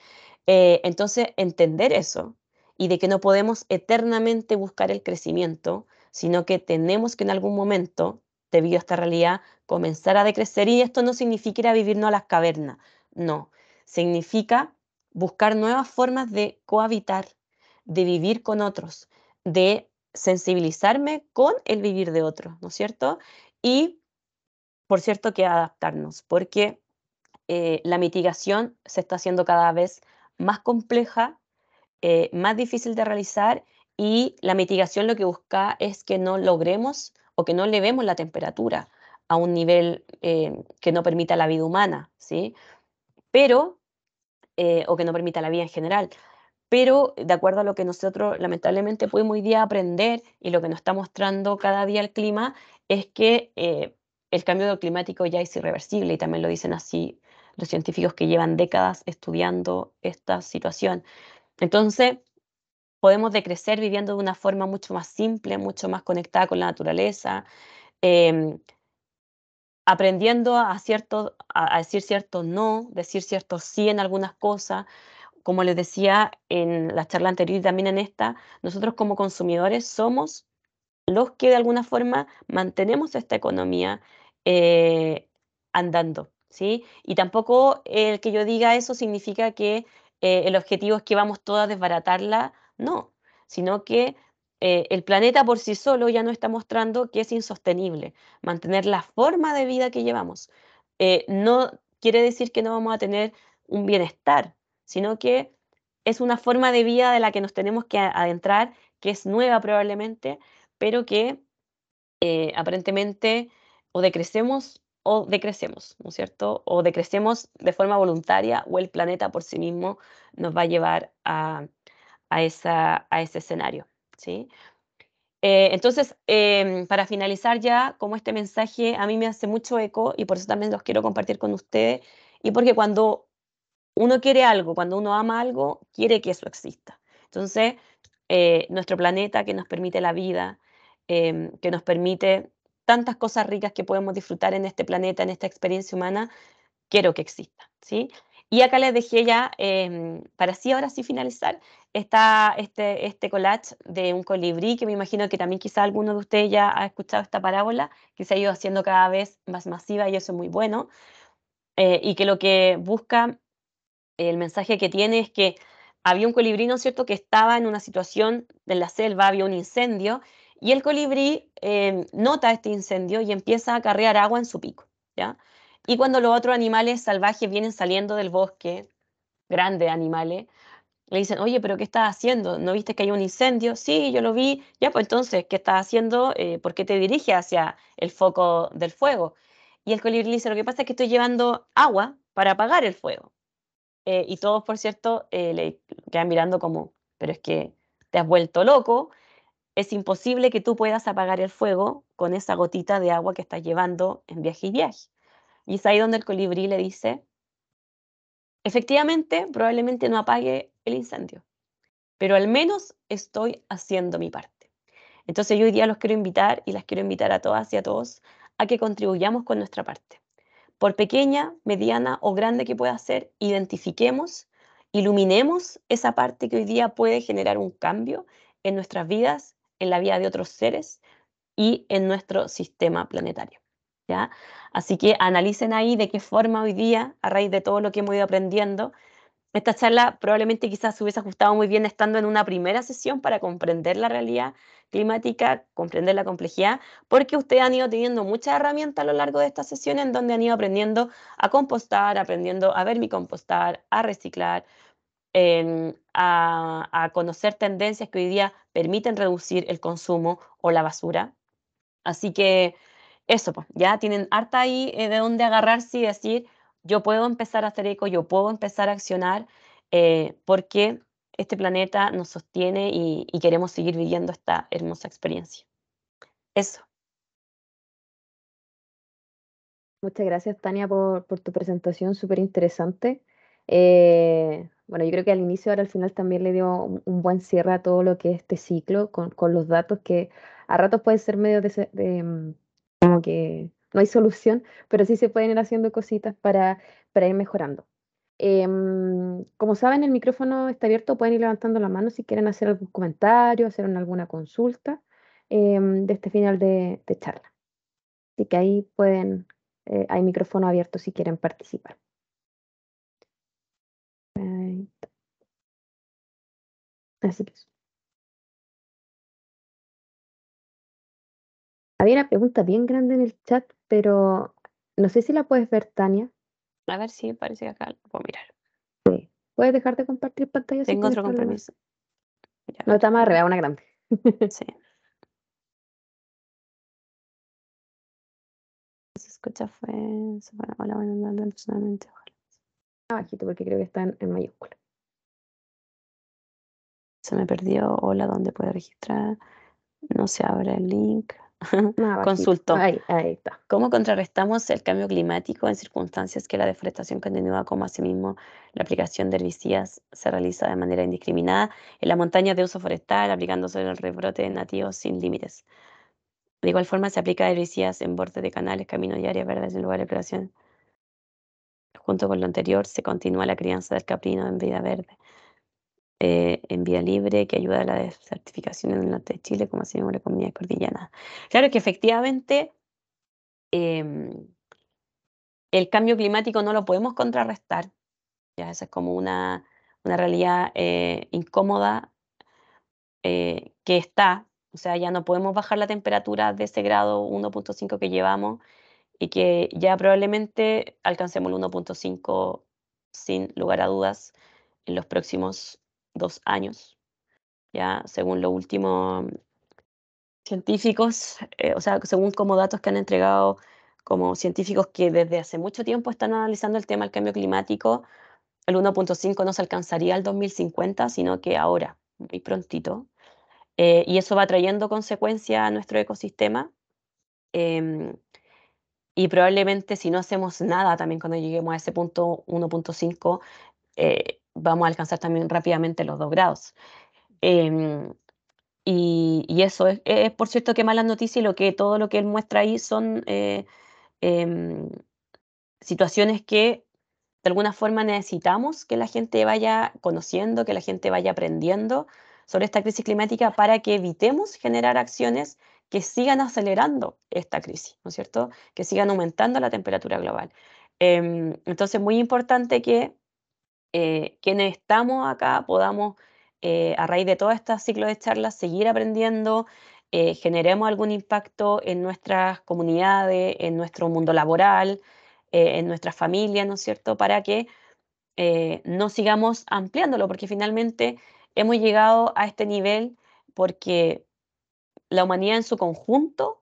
[SPEAKER 1] Entonces, entender eso y de que no podemos eternamente buscar el crecimiento, sino que tenemos que en algún momento, debido a esta realidad, comenzar a decrecer. Y esto no significa ir a vivirnos a las cavernas, no. Significa buscar nuevas formas de cohabitar, de vivir con otros, de sensibilizarme con el vivir de otros, ¿no es cierto? Y, por cierto, que adaptarnos, porque la mitigación se está haciendo cada vez más compleja, más difícil de realizar, y la mitigación lo que busca es que no logremos o que no elevemos la temperatura a un nivel que no permita la vida humana, ¿sí? Pero, o que no permita la vida en general. Pero de acuerdo a lo que nosotros lamentablemente podemos hoy día aprender y lo que nos está mostrando cada día el clima, es que el cambio climático ya es irreversible y también lo dicen así los científicos que llevan décadas estudiando esta situación. Entonces, podemos decrecer viviendo de una forma mucho más simple, mucho más conectada con la naturaleza, em, aprendiendo a decir cierto no, decir cierto sí en algunas cosas. Como les decía en la charla anterior y también en esta, nosotros como consumidores somos los que de alguna forma mantenemos esta economía eh, andando, ¿sí? Y tampoco el que yo diga eso significa que el objetivo es que vamos todos a desbaratarla, no, sino que el planeta por sí solo ya nos está mostrando que es insostenible mantener la forma de vida que llevamos. No quiere decir que no vamos a tener un bienestar, sino que es una forma de vida de la que nos tenemos que adentrar, que es nueva probablemente, pero que aparentemente o decrecemos, ¿no es cierto? O decrecemos de forma voluntaria o el planeta por sí mismo nos va a llevar a ese escenario, ¿sí? Entonces, para finalizar ya, como este mensaje a mí me hace mucho eco y por eso también los quiero compartir con ustedes, y porque cuando uno quiere algo, cuando uno ama algo, quiere que eso exista. Entonces, nuestro planeta que nos permite la vida, que nos permite tantas cosas ricas que podemos disfrutar en este planeta, en esta experiencia humana, quiero que exista, ¿sí? Y acá les dejé ya, para así ahora sí finalizar, está este collage de un colibrí, que me imagino que también quizá alguno de ustedes ya ha escuchado esta parábola, que se ha ido haciendo cada vez más masiva y eso es muy bueno, y que lo que busca el mensaje que tiene es que había un colibrí, ¿no es cierto?, que estaba en una situación en la selva, había un incendio, y el colibrí nota este incendio y empieza a acarrear agua en su pico, ¿ya? Y cuando los otros animales salvajes vienen saliendo del bosque, grandes animales, le dicen, oye, pero ¿qué estás haciendo? ¿No viste que hay un incendio? Sí, yo lo vi. Ya, pues entonces, ¿qué estás haciendo? ¿Por qué te diriges hacia el foco del fuego? Y el colibrí le dice, lo que pasa es que estoy llevando agua para apagar el fuego. Y todos, por cierto, le quedan mirando como, pero es que te has vuelto loco, es imposible que tú puedas apagar el fuego con esa gotita de agua que estás llevando en viaje y viaje. Y es ahí donde el colibrí le dice, efectivamente, probablemente no apague el incendio, pero al menos estoy haciendo mi parte. Entonces yo hoy día los quiero invitar y las quiero invitar a todas y a todos a que contribuyamos con nuestra parte. Por pequeña, mediana o grande que pueda ser, identifiquemos, iluminemos esa parte que hoy día puede generar un cambio en nuestras vidas, en la vida de otros seres y en nuestro sistema planetario, ¿ya? Así que analicen ahí de qué forma hoy día, a raíz de todo lo que hemos ido aprendiendo, esta charla probablemente quizás se hubiese ajustado muy bien estando en una primera sesión para comprender la realidad climática, comprender la complejidad, porque ustedes han ido teniendo muchas herramientas a lo largo de esta sesión en donde han ido aprendiendo a compostar, aprendiendo a vermicompostar, a reciclar, a conocer tendencias que hoy día permiten reducir el consumo o la basura. Así que eso, pues, ya tienen harta ahí de dónde agarrarse y decir, yo puedo empezar a hacer eco, yo puedo empezar a accionar, porque este planeta nos sostiene y queremos seguir viviendo esta hermosa experiencia. Eso.
[SPEAKER 2] Muchas gracias, Tania, por tu presentación, súper interesante. Bueno, yo creo que al inicio, ahora al final también le dio un buen cierre a todo lo que es este ciclo con los datos que a ratos puede ser medio como que no hay solución, pero sí se pueden ir haciendo cositas para ir mejorando. Como saben, el micrófono está abierto, pueden ir levantando la mano si quieren hacer algún comentario, hacer alguna consulta de este final de charla. Así que ahí pueden, hay micrófono abierto si quieren participar. Ahí está. Así que eso. Había una pregunta bien grande en el chat, pero no sé si la puedes ver, Tania.
[SPEAKER 1] A ver si parece que acá lo puedo mirar.
[SPEAKER 2] ¿Puedes dejar de compartir pantalla si
[SPEAKER 1] Tengo
[SPEAKER 2] tienes
[SPEAKER 1] otro
[SPEAKER 2] problemas?
[SPEAKER 1] compromiso. Ya, a
[SPEAKER 2] No,
[SPEAKER 1] ver.
[SPEAKER 2] está más arriba, una grande.
[SPEAKER 1] Sí. Se escucha fue. Hola, bueno, no, personalmente.
[SPEAKER 2] Abajito porque creo que está en mayúscula.
[SPEAKER 1] Se me perdió. Hola, ¿dónde puedo registrar? No se abre el link.
[SPEAKER 2] Más abajito.
[SPEAKER 1] Consulto.
[SPEAKER 2] Ahí está.
[SPEAKER 1] ¿Cómo contrarrestamos el cambio climático en circunstancias que la deforestación continúa, como asimismo la aplicación de herbicidas se realiza de manera indiscriminada en las montañas de uso forestal, aplicándose el rebrote nativos sin límites? De igual forma, se aplica herbicidas en bordes de canales, caminos y áreas verdes en lugar de exploración. Junto con lo anterior, se continúa la crianza del caprino en vida verde, en vía libre, que ayuda a la desertificación en el norte de Chile, como asimismo la comunidad cordillerana. Claro que efectivamente em, el cambio climático no lo podemos contrarrestar. Ya, esa es como una realidad incómoda que está. O sea, ya no podemos bajar la temperatura de ese grado 1.5 que llevamos y que ya probablemente alcancemos el 1.5 sin lugar a dudas en los próximos 2 años, ya según los últimos científicos, o sea, según como datos que han entregado como científicos que desde hace mucho tiempo están analizando el tema del cambio climático. El 1.5 no se alcanzaría al 2050, sino que ahora, muy prontito. Y eso va trayendo consecuencias a nuestro ecosistema. em, y probablemente si no hacemos nada también cuando lleguemos a ese punto 1.5, vamos a alcanzar también rápidamente los 2 grados. Em, y eso es, por cierto, que malas noticias y todo lo que él muestra ahí son em, situaciones que de alguna forma necesitamos que la gente vaya conociendo, que la gente vaya aprendiendo sobre esta crisis climática para que evitemos generar acciones que sigan acelerando esta crisis, ¿no es cierto? Que sigan aumentando la temperatura global. Entonces, muy importante que quienes estamos acá podamos, a raíz de todo este ciclo de charlas, seguir aprendiendo, generemos algún impacto en nuestras comunidades, en nuestro mundo laboral, en nuestras familias, ¿no es cierto? Para que no sigamos ampliándolo, porque finalmente hemos llegado a este nivel porque la humanidad en su conjunto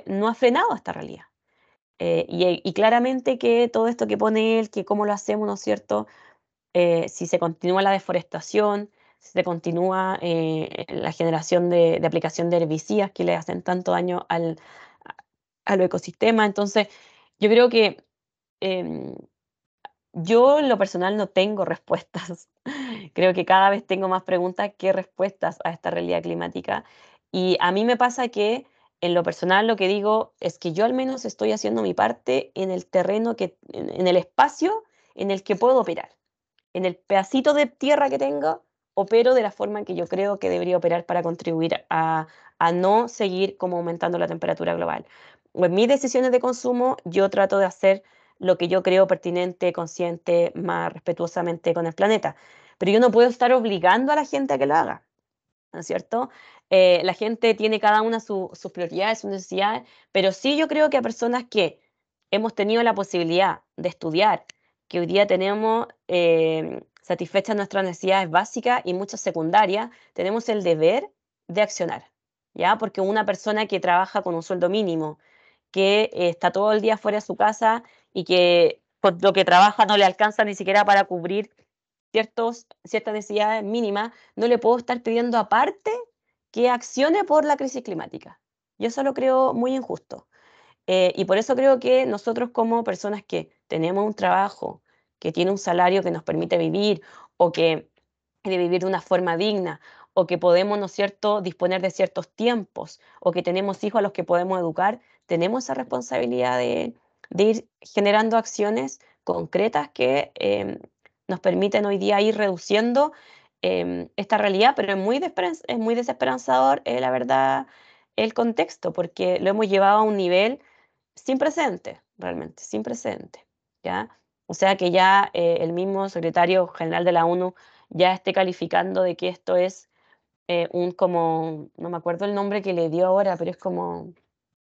[SPEAKER 1] no ha frenado esta realidad. Y claramente que todo esto que pone él, que cómo lo hacemos, ¿no es cierto? Si se continúa la deforestación, si se continúa la generación de aplicación de herbicidas que le hacen tanto daño al ecosistema. Entonces, yo creo que em, yo en lo personal no tengo respuestas. Creo que cada vez tengo más preguntas que respuestas a esta realidad climática. Y a mí me pasa que en lo personal lo que digo es que yo al menos estoy haciendo mi parte en el terreno en el espacio en el que puedo operar, en el pedacito de tierra que tengo, opero de la forma en que yo creo que debería operar para contribuir a no seguir como aumentando la temperatura global. O en mis decisiones de consumo, yo trato de hacer lo que yo creo pertinente, consciente, más respetuosamente con el planeta. Pero yo no puedo estar obligando a la gente a que lo haga, ¿no es cierto? La gente tiene cada una sus prioridades, sus necesidades, pero sí yo creo que a personas que hemos tenido la posibilidad de estudiar, que hoy día tenemos satisfechas nuestras necesidades básicas y muchas secundarias, tenemos el deber de accionar, ¿ya? Porque una persona que trabaja con un sueldo mínimo, que está todo el día fuera de su casa y que con lo que trabaja no le alcanza ni siquiera para cubrir ciertas necesidades mínimas, no le puedo estar pidiendo aparte que accione por la crisis climática. Y eso lo creo muy injusto. Y por eso creo que nosotros como personas que tenemos un trabajo, que tiene un salario que nos permite vivir o que de vivir de una forma digna o que podemos, ¿no es cierto?, disponer de ciertos tiempos o que tenemos hijos a los que podemos educar, tenemos esa responsabilidad de ir generando acciones concretas que nos permiten hoy día ir reduciendo esta realidad, pero es muy desesperanzador, la verdad, el contexto, porque lo hemos llevado a un nivel sin precedentes, realmente, sin precedentes, ¿ya? O sea que ya el mismo secretario general de la ONU ya esté calificando de que esto es un como, no me acuerdo el nombre que le dio ahora, pero es como,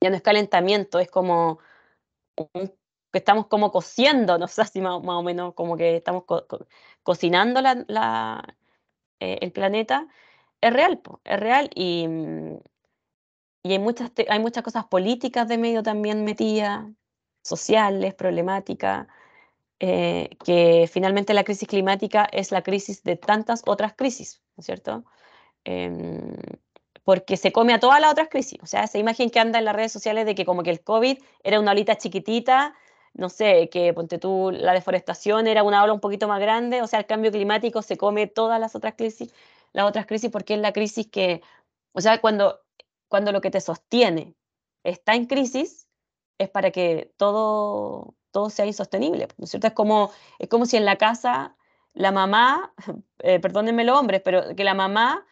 [SPEAKER 1] ya no es calentamiento, es como un- que estamos como cociendo, no sé si más o menos como que estamos cocinando el planeta, es real, po, es real y hay muchas cosas políticas de medio también metidas, sociales, problemáticas, que finalmente la crisis climática es la crisis de tantas otras crisis, ¿no es cierto? Em, Porque se come a todas las otras crisis. O sea, esa imagen que anda en las redes sociales de que como que el COVID era una olita chiquitita, no sé, que ponte tú, la deforestación era una ola un poquito más grande, o sea, el cambio climático se come todas las otras crisis porque es la crisis que, o sea, cuando lo que te sostiene está en crisis, es para que todo sea insostenible, ¿no es cierto? Es como si en la casa la mamá, perdónenme los hombres, pero que la mamá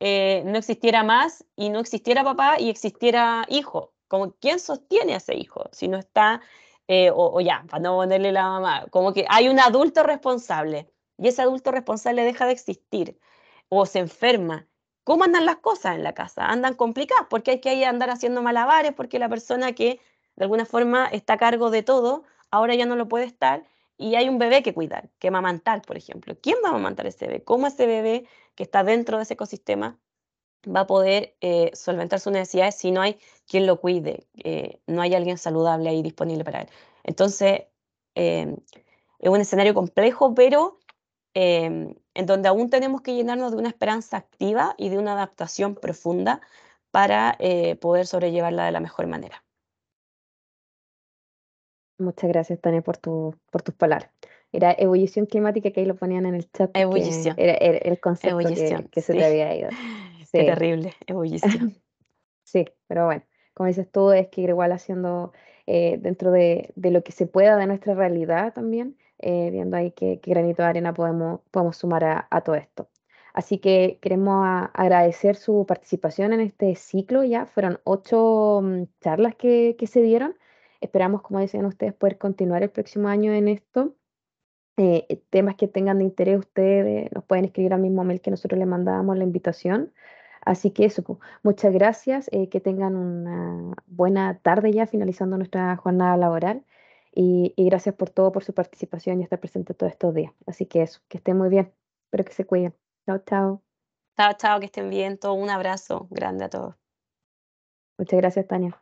[SPEAKER 1] no existiera más y no existiera papá y existiera hijo. Como, ¿quién sostiene a ese hijo si no está, o ya, para no ponerle la mamá, como que hay un adulto responsable y ese adulto responsable deja de existir o se enferma? ¿Cómo andan las cosas en la casa? Andan complicadas porque hay que ahí andar haciendo malabares porque la persona que de alguna forma está a cargo de todo ahora ya no lo puede estar y hay un bebé que cuidar, que amamantar, por ejemplo. ¿Quién va a amamantar ese bebé? ¿Cómo ese bebé que está dentro de ese ecosistema va a poder solventar sus necesidades si no hay quien lo cuide, no hay alguien saludable ahí disponible para él? Entonces, eh, es un escenario complejo, pero en donde aún tenemos que llenarnos de una esperanza activa y de una adaptación profunda para poder sobrellevarla de la mejor manera.
[SPEAKER 2] Muchas gracias, Tania, por tus palabras. Era ebullición climática, que ahí lo ponían en el chat porque
[SPEAKER 1] Ebullición,
[SPEAKER 2] era el concepto
[SPEAKER 1] ebullición,
[SPEAKER 2] que se te
[SPEAKER 1] sí.
[SPEAKER 2] había ido.
[SPEAKER 1] Qué
[SPEAKER 2] Sí.
[SPEAKER 1] terrible, ebullición.
[SPEAKER 2] Sí, pero bueno, como dices tú, es que ir igual haciendo dentro de lo que se pueda de nuestra realidad también, viendo ahí qué granito de arena podemos sumar a todo esto. Así que queremos agradecer su participación en este ciclo ya. Fueron 8 charlas que se dieron. Esperamos, como decían ustedes, poder continuar el próximo año en esto. Temas que tengan de interés ustedes nos pueden escribir al mismo mail que nosotros les mandábamos la invitación. Así que eso, pues, muchas gracias, que tengan una buena tarde ya finalizando nuestra jornada laboral y gracias por todo, por su participación y estar presente todos estos días. Así que eso, que estén muy bien, espero que se cuiden. Chao, chao.
[SPEAKER 1] Chao, chao, que estén bien, todo un abrazo grande a todos.
[SPEAKER 2] Muchas gracias, Tania.